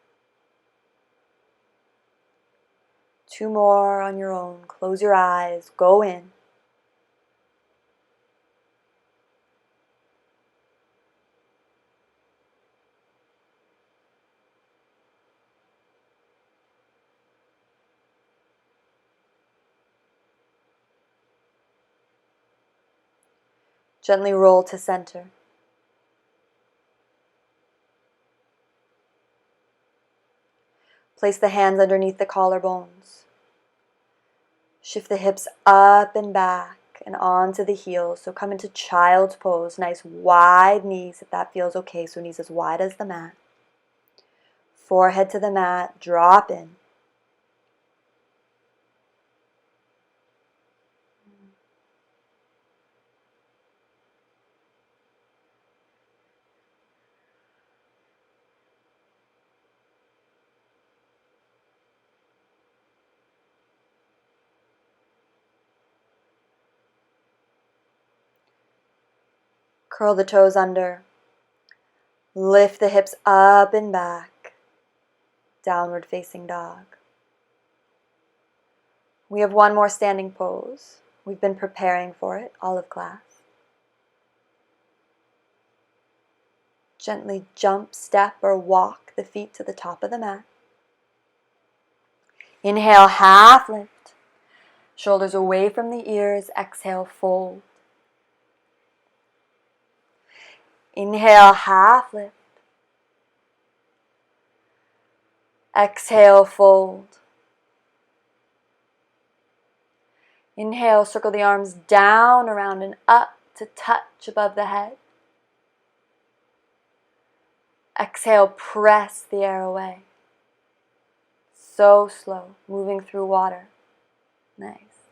2 more on your own. Close your eyes. Go in. Gently roll to center. Place the hands underneath the collarbones. Shift the hips up and back and onto the heels. So come into child's pose. Nice wide knees if that feels okay. So knees as wide as the mat. Forehead to the mat. Drop in. Curl the toes under. Lift the hips up and back. Downward facing dog. We have one more standing pose. We've been preparing for it all of class. Gently jump, step, or walk the feet to the top of the mat. Inhale, half lift. Shoulders away from the ears. Exhale, fold. Inhale, half lift. Exhale, fold. Inhale, circle the arms down, around, and up to touch above the head. Exhale, press the air away. So slow, moving through water. Nice.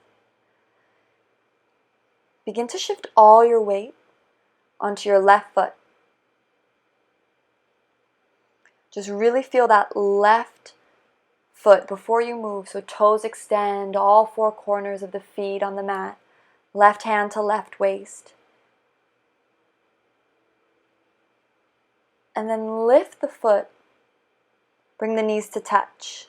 Begin to shift all your weight onto your left foot. Just really feel that left foot before you move. So toes extend, all four corners of the feet on the mat. Left hand to left waist. And then lift the foot. Bring the knees to touch.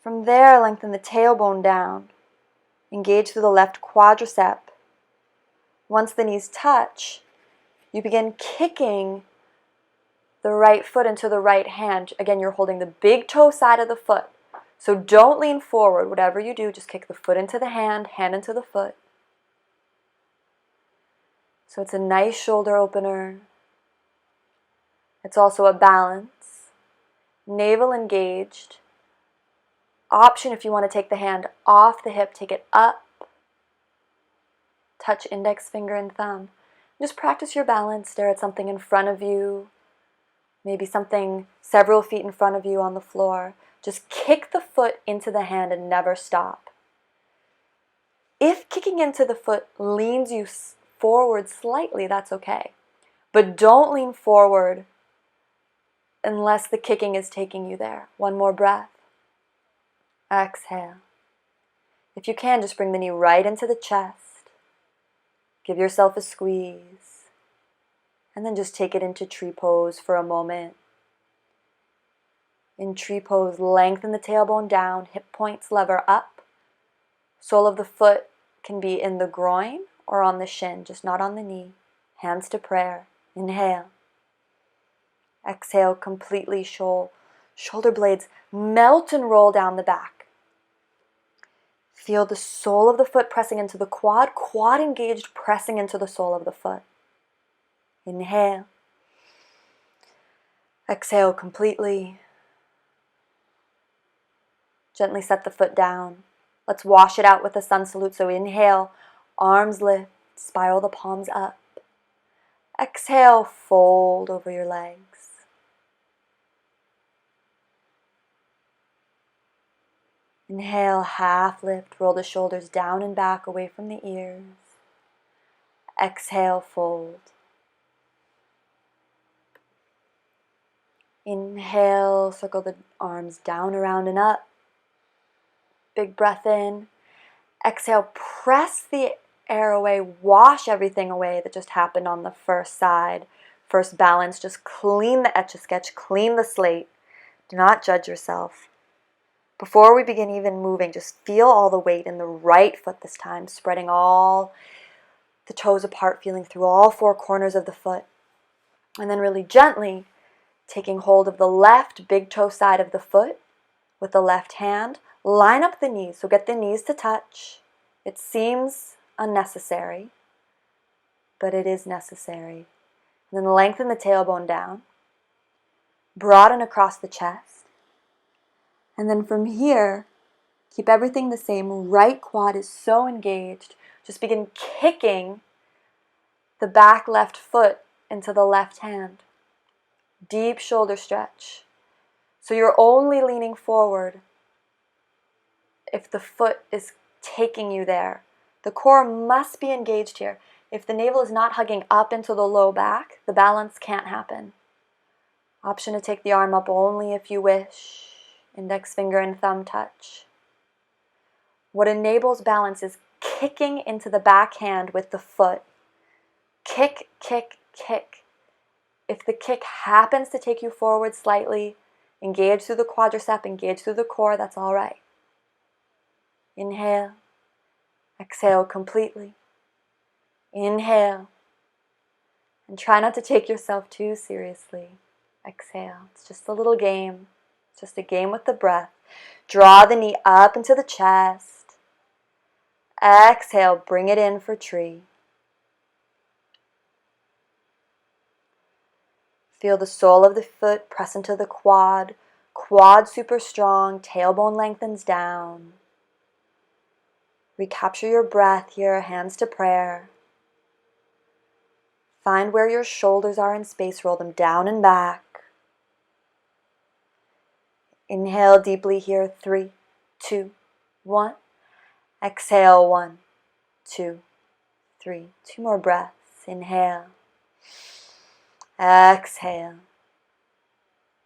From there, lengthen the tailbone down. Engage through the left quadricep. Once the knees touch, you begin kicking the right foot into the right hand. Again, you're holding the big toe side of the foot. So don't lean forward. Whatever you do, just kick the foot into the hand into the foot. So it's a nice shoulder opener. It's also a balance. Navel engaged. Option if you want to take the hand off the hip, take it up. Touch index finger and thumb. Just practice your balance. Stare at something in front of you. Maybe something several feet in front of you on the floor. Just kick the foot into the hand and never stop. If kicking into the foot leans you forward slightly, that's okay. But don't lean forward unless the kicking is taking you there. One more breath. Exhale. If you can, just bring the knee right into the chest. Give yourself a squeeze. And then just take it into tree pose for a moment. In tree pose, lengthen the tailbone down, hip points lever up. Sole of the foot can be in the groin or on the shin, just not on the knee. Hands to prayer. Inhale. Exhale completely. Shoulder blades melt and roll down the back. Feel the sole of the foot pressing into the quad. Quad engaged, pressing into the sole of the foot. Inhale. Exhale completely. Gently set the foot down. Let's wash it out with a sun salute. So inhale, arms lift, spiral the palms up. Exhale, fold over your legs. Inhale, half lift, roll the shoulders down and back away from the ears. Exhale, fold. Inhale, circle the arms down, around, and up. Big breath in. Exhale, press the air away, wash everything away that just happened on the first side. First balance, just clean the Etch-a-Sketch, clean the slate. Do not judge yourself. Before we begin even moving, just feel all the weight in the right foot this time, spreading all the toes apart, feeling through all four corners of the foot. And then really gently taking hold of the left big toe side of the foot with the left hand. Line up the knees, so get the knees to touch. It seems unnecessary, but it is necessary. And then lengthen the tailbone down, broaden across the chest, and then from here, keep everything the same. Right quad is so engaged. Just begin kicking the back left foot into the left hand. Deep shoulder stretch. So you're only leaning forward if the foot is taking you there. The core must be engaged here. If the navel is not hugging up into the low back, the balance can't happen. Option to take the arm up only if you wish. Index finger and thumb touch. What enables balance is kicking into the back hand with the foot. Kick, kick, kick. If the kick happens to take you forward slightly, engage through the quadricep, engage through the core, that's all right. Inhale. Exhale completely. Inhale. And try not to take yourself too seriously. Exhale. It's just a little game. It's just a game with the breath. Draw the knee up into the chest. Exhale. Bring it in for tree. Feel the sole of the foot press into the quad. Quad super strong. Tailbone lengthens down. Recapture your breath here. Hands to prayer. Find where your shoulders are in space. Roll them down and back. Inhale deeply here. 3, 2, 1. Exhale. 1, 2, 3. 2 more breaths. Inhale. Exhale.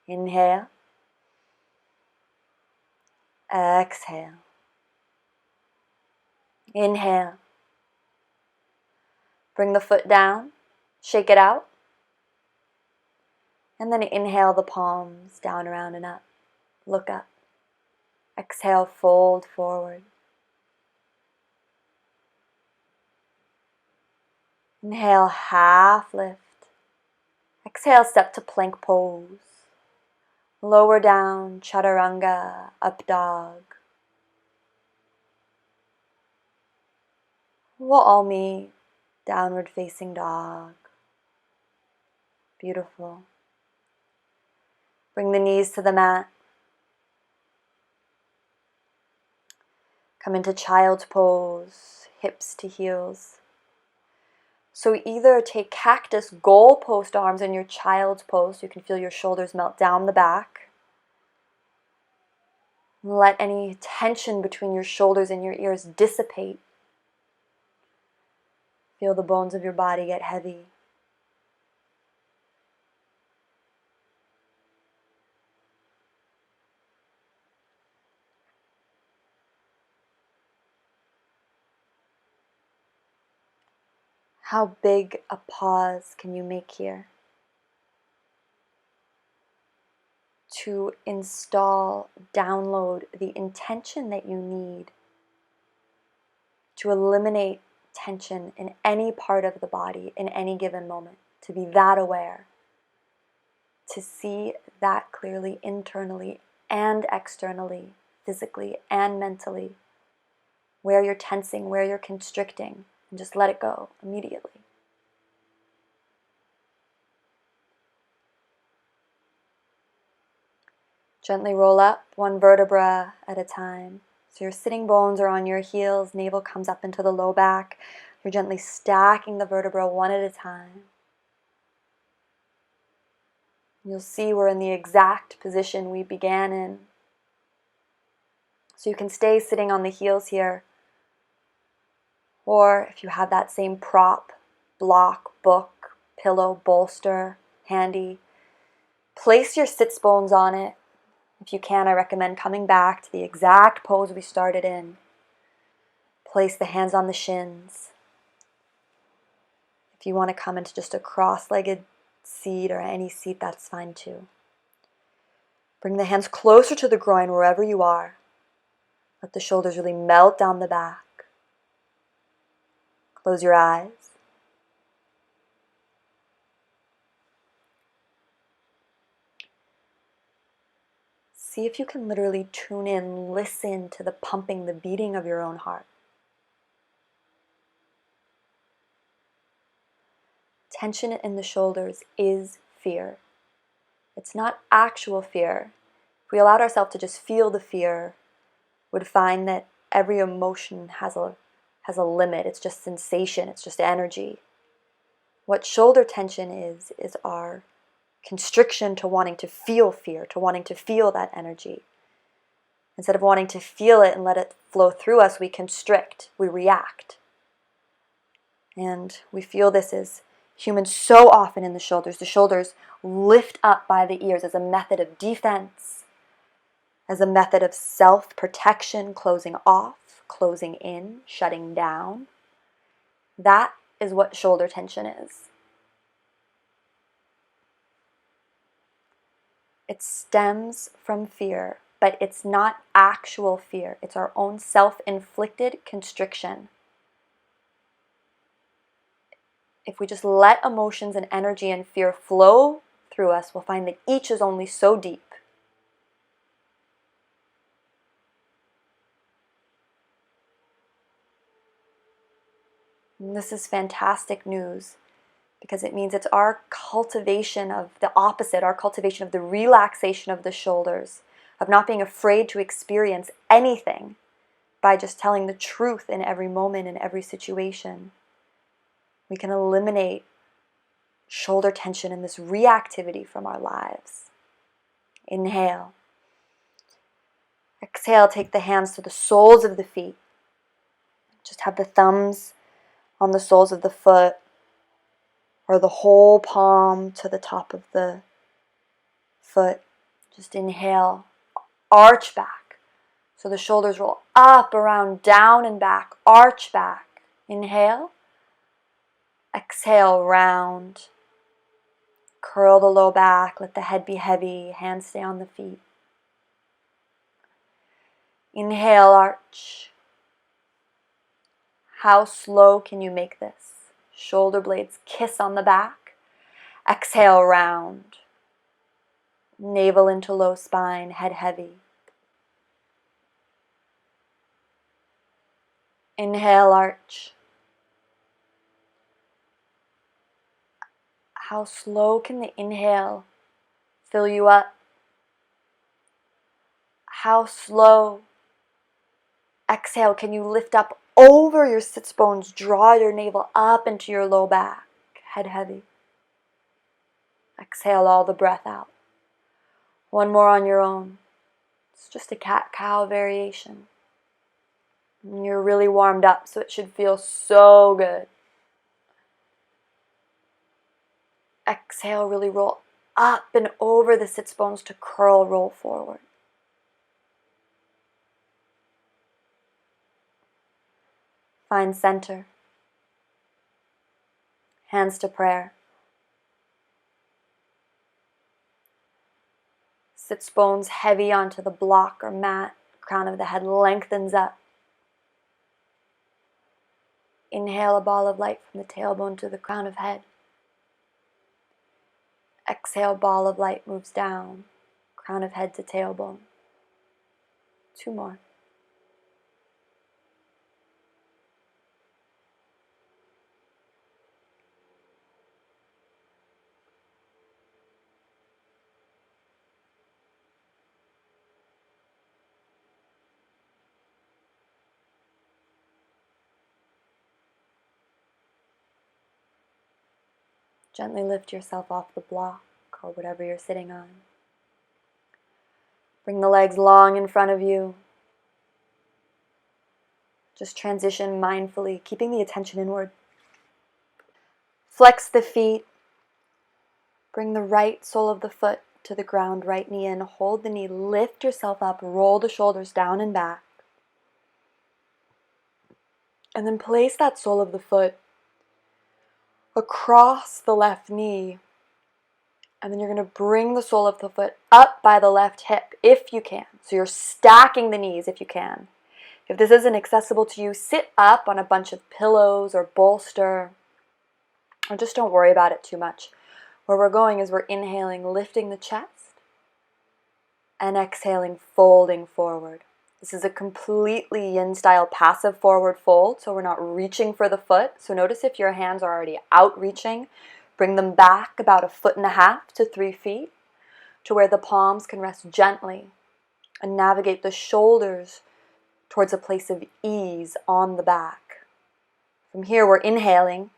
Inhale. Exhale. Inhale. Bring the foot down. Shake it out. And then inhale the palms down, around, and up. Look up. Exhale, fold forward. Inhale, half lift. Exhale, step to plank pose. Lower down, chaturanga, up dog. We'll all meet downward facing dog. Beautiful. Bring the knees to the mat. Come into child's pose, hips to heels. So either take cactus goalpost arms in your child's pose, so you can feel your shoulders melt down the back. Let any tension between your shoulders and your ears dissipate. Feel the bones of your body get heavy. How big a pause can you make here to install, download the intention that you need to eliminate tension in any part of the body in any given moment, to be that aware, to see that clearly internally and externally, physically and mentally, where you're tensing, where you're constricting, and just let it go immediately. Gently roll up one vertebra at a time. So your sitting bones are on your heels, navel comes up into the low back. You're gently stacking the vertebra one at a time. You'll see we're in the exact position we began in. So you can stay sitting on the heels here. Or if you have that same prop, block, book, pillow, bolster handy, place your sits bones on it. If you can, I recommend coming back to the exact pose we started in. Place the hands on the shins. If you want to come into just a cross-legged seat or any seat, that's fine too. Bring the hands closer to the groin wherever you are. Let the shoulders really melt down the back. Close your eyes. See if you can literally tune in, listen to the pumping, the beating of your own heart. tension in the shoulders is fear. It's not actual fear. If we allowed ourselves to just feel the fear, we'd find that every emotion has a limit. It's just sensation. It's just energy. What shoulder tension is our constriction to wanting to feel fear, to wanting to feel that energy. Instead of wanting to feel it and let it flow through us, we constrict, we react. And we feel this as humans so often in the shoulders. The shoulders lift up by the ears as a method of defense, as a method of self-protection, closing off, closing in, shutting down. That is what shoulder tension is. It stems from fear, but it's not actual fear. It's our own self-inflicted constriction. If we just let emotions and energy and fear flow through us, we'll find that each is only so deep. And this is fantastic news, because it means it's our cultivation of the opposite, our cultivation of the relaxation of the shoulders, of not being afraid to experience anything by just telling the truth in every moment, in every situation. We can eliminate shoulder tension and this reactivity from our lives. Inhale. Exhale, take the hands to the soles of the feet. Just have the thumbs on the soles of the foot, or the whole palm to the top of the foot. Just inhale, arch back. So the shoulders roll up, around, down and back, arch back. Inhale. Exhale, round. Curl the low back, let the head be heavy, hands stay on the feet. Inhale, arch. How slow can you make this? Shoulder blades kiss on the back. Exhale, round. Navel into low spine, head heavy. Inhale, arch. How slow can the inhale fill you up? How slow, exhale, can you lift up over your sits bones, draw your navel up into your low back, head heavy. Exhale all the breath out. One more on your own. It's just a cat-cow variation. And you're really warmed up, so it should feel so good. Exhale, really roll up and over the sits bones to curl, roll forward. Find center. Hands to prayer. Sits bones heavy onto the block or mat. Crown of the head lengthens up. Inhale a ball of light from the tailbone to the crown of head. Exhale, ball of light moves down. Crown of head to tailbone. 2 more. Gently lift yourself off the block or whatever you're sitting on. Bring the legs long in front of you. Just transition mindfully, keeping the attention inward. Flex the feet. Bring the right sole of the foot to the ground, right knee in. Hold the knee, lift yourself up, roll the shoulders down and back. And then place that sole of the foot across the left knee. And then you're going to bring the sole of the foot up by the left hip if you can. So you're stacking the knees if you can. If this isn't accessible to you, sit up on a bunch of pillows or bolster. Or just don't worry about it too much. Where we're going is we're inhaling, lifting the chest, and exhaling, folding forward. This is a completely yin-style passive forward fold, so we're not reaching for the foot. So notice if your hands are already out reaching, Bring them back about 1.5 to 3 feet to where the palms can rest gently, and navigate the shoulders towards a place of ease on the back. From here, we're inhaling,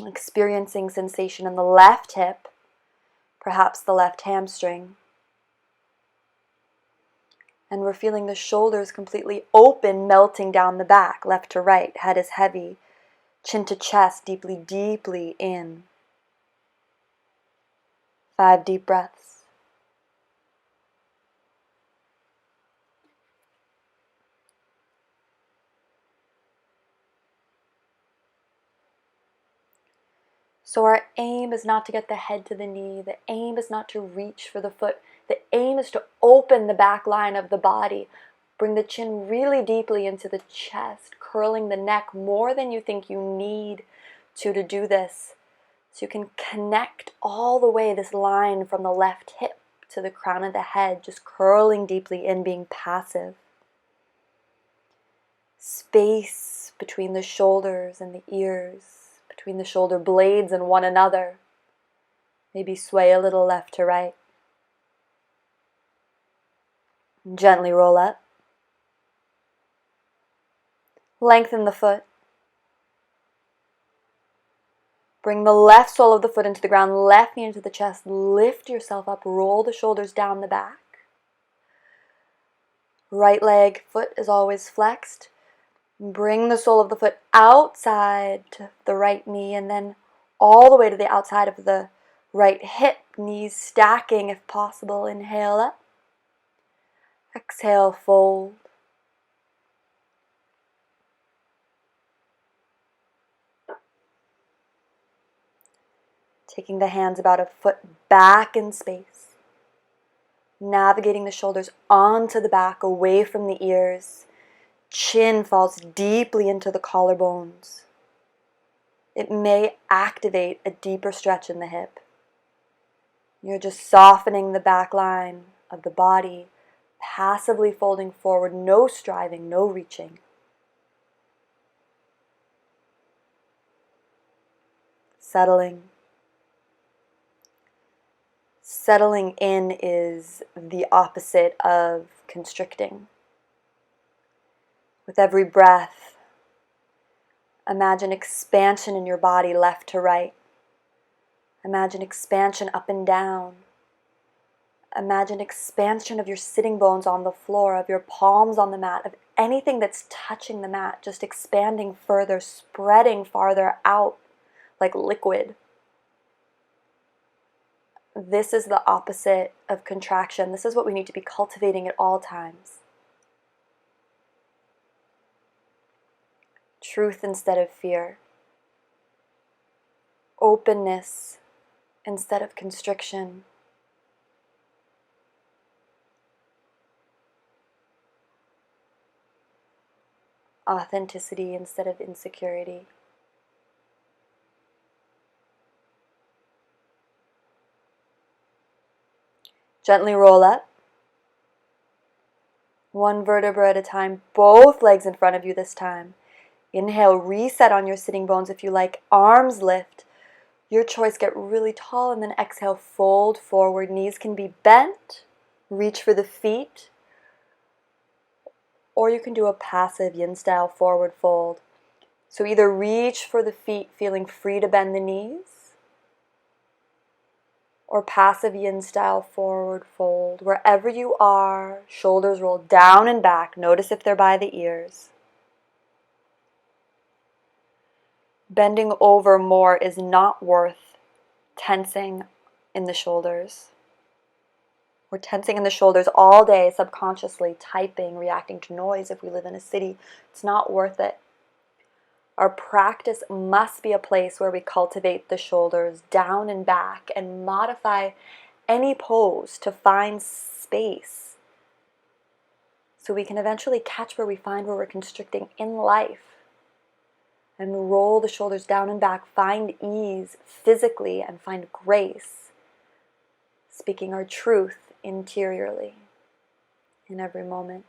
experiencing sensation in the left hip, perhaps the left hamstring. And we're feeling the shoulders completely open, melting down the back, left to right. Head is heavy, chin to chest, deeply, deeply in. 5 deep breaths. So our aim is not to get the head to the knee. The aim is not to reach for the foot. The aim is to open the back line of the body. Bring the chin really deeply into the chest, curling the neck more than you think you need to do this. So you can connect all the way this line from the left hip to the crown of the head, just curling deeply in, being passive. Space between the shoulders and the ears, between the shoulder blades and one another. Maybe sway a little left to right. Gently roll up. Lengthen the foot. Bring the left sole of the foot into the ground, left knee into the chest. Lift yourself up, roll the shoulders down the back. Right leg, foot is always flexed. Bring the sole of the foot outside to the right knee and then all the way to the outside of the right hip. Knees stacking if possible. Inhale up. Exhale, fold. Taking the hands about a foot back in space. Navigating the shoulders onto the back, away from the ears. Chin falls deeply into the collarbones. It may activate a deeper stretch in the hip. You're just softening the back line of the body, passively folding forward, no striving, no reaching. Settling. Settling in is the opposite of constricting. With every breath, imagine expansion in your body left to right. Imagine expansion up and down. Imagine expansion of your sitting bones on the floor, of your palms on the mat, of anything that's touching the mat, just expanding further, spreading farther out like liquid. This is the opposite of contraction. This is what we need to be cultivating at all times. Truth instead of fear. Openness instead of constriction. Authenticity instead of insecurity. Gently roll up. One vertebra at a time, both legs in front of you this time. Inhale, reset on your sitting bones if you like. Arms lift. Your choice, get really tall, and then exhale, fold forward. Knees can be bent. Reach for the feet. Or you can do a passive yin style forward fold. So either reach for the feet, feeling free to bend the knees, or passive yin style forward fold. Wherever you are, shoulders roll down and back. Notice if they're by the ears. Bending over more is not worth tensing in the shoulders. We're tensing in the shoulders all day, subconsciously, typing, reacting to noise if we live in a city. It's not worth it. Our practice must be a place where we cultivate the shoulders down and back and modify any pose to find space so we can eventually catch where we find where we're constricting in life and roll the shoulders down and back, find ease physically and find grace, speaking our truth interiorly in every moment.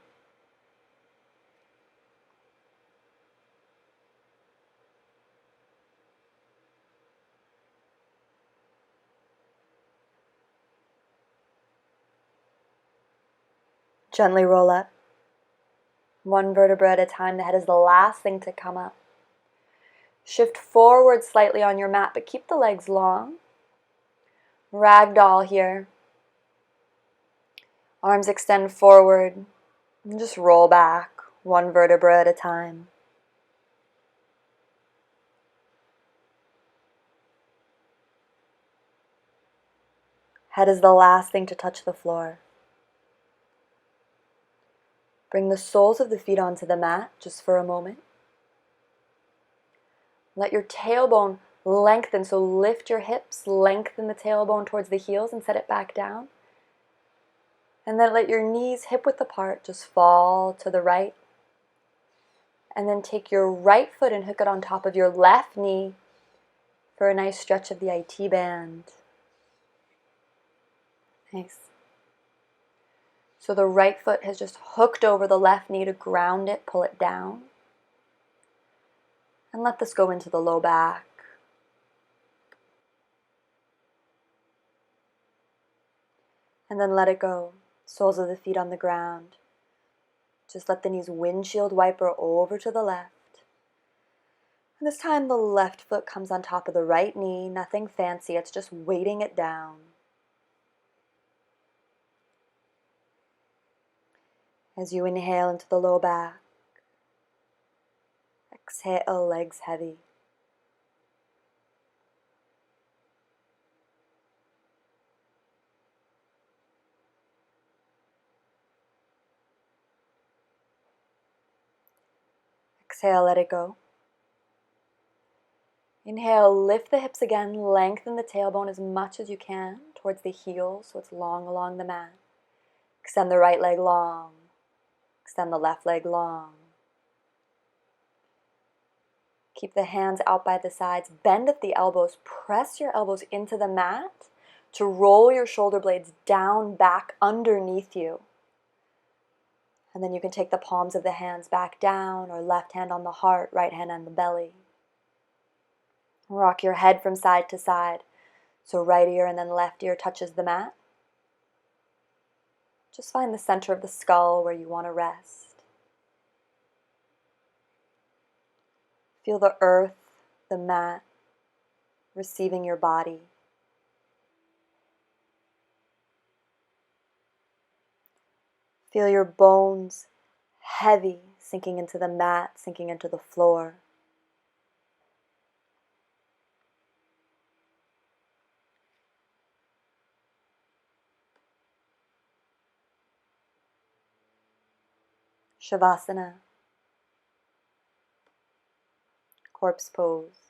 Gently roll up. One vertebra at a time. The head is the last thing to come up. Shift forward slightly on your mat, but keep the legs long. Ragdoll here. Arms extend forward. And just roll back, one vertebra at a time. Head is the last thing to touch the floor. Bring the soles of the feet onto the mat just for a moment. Let your tailbone lengthen, so lift your hips, lengthen the tailbone towards the heels and set it back down. And then let your knees hip width apart just fall to the right. And then take your right foot and hook it on top of your left knee for a nice stretch of the IT band. Nice. So the right foot has just hooked over the left knee to ground it, pull it down. And let this go into the low back. And then let it go. Soles of the feet on the ground. Just let the knees windshield wiper over to the left. And this time the left foot comes on top of the right knee. Nothing fancy, it's just weighting it down. As you inhale into the low back, exhale, legs heavy. Exhale, let it go. Inhale, lift the hips again, lengthen the tailbone as much as you can towards the heel so it's long along the mat. Extend the right leg long, extend the left leg long. Keep the hands out by the sides, bend at the elbows, press your elbows into the mat to roll your shoulder blades down, back, underneath you. And then you can take the palms of the hands back down, or left hand on the heart, right hand on the belly. Rock your head from side to side, so right ear and then left ear touches the mat. Just find the center of the skull where you want to rest. Feel the earth, the mat, receiving your body. Feel your bones heavy, sinking into the mat, sinking into the floor. Shavasana, corpse pose.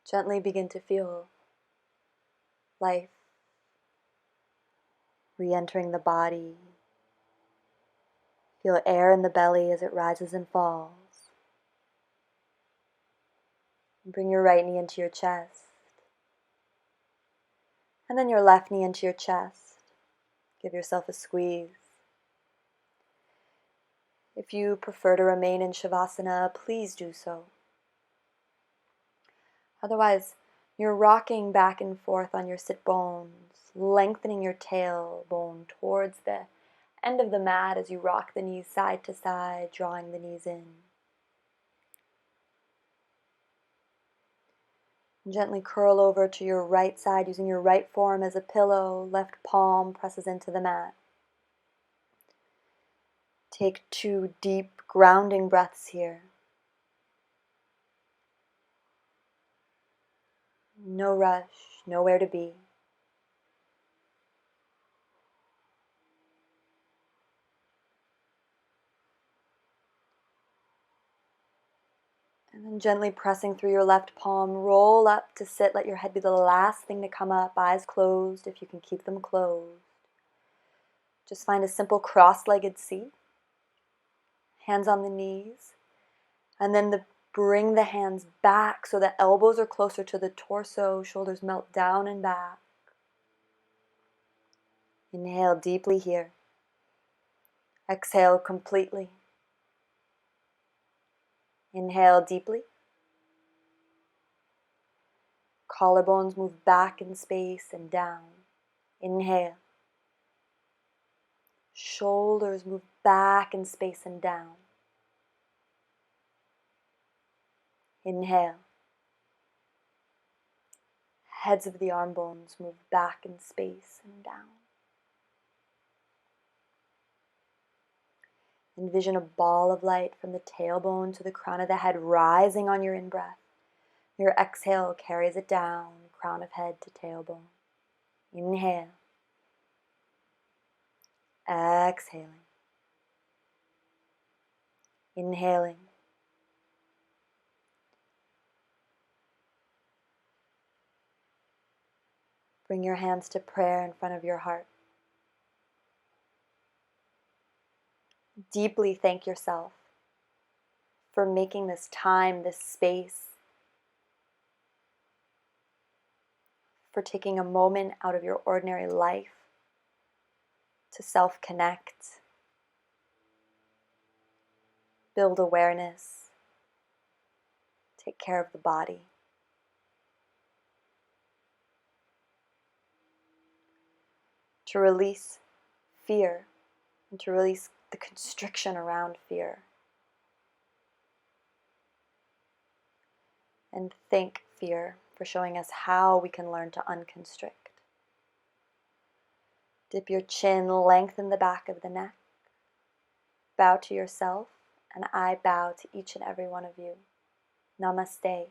Gently begin to feel life re-entering the body. Feel air in the belly as it rises and falls. Bring your right knee into your chest. And then your left knee into your chest. Give yourself a squeeze. If you prefer to remain in Shavasana, please do so. Otherwise, you're rocking back and forth on your sit bones, lengthening your tailbone towards the end of the mat as you rock the knees side to side, drawing the knees in. Gently curl over to your right side using your right forearm as a pillow. Left palm presses into the mat. Take 2 deep grounding breaths here. No rush, nowhere to be. And then gently pressing through your left palm, roll up to sit. Let your head be the last thing to come up. Eyes closed if you can keep them closed. Just find a simple cross-legged seat. Hands on the knees. And then bring the hands back so the elbows are closer to the torso. Shoulders melt down and back. Inhale deeply here. Exhale completely. Inhale deeply. Collarbones move back in space and down. Inhale. Shoulders move back in space and down. Inhale. Heads of the arm bones move back in space and down. Envision a ball of light from the tailbone to the crown of the head rising on your in-breath. Your exhale carries it down, crown of head to tailbone. Inhale. Exhaling. Inhaling. Bring your hands to prayer in front of your heart. Deeply thank yourself for making this time, this space, for taking a moment out of your ordinary life to self-connect, build awareness, take care of the body. To release fear and to release the constriction around fear. And thank fear for showing us how we can learn to unconstrict. Dip your chin, lengthen the back of the neck. Bow to yourself, and I bow to each and every one of you. Namaste.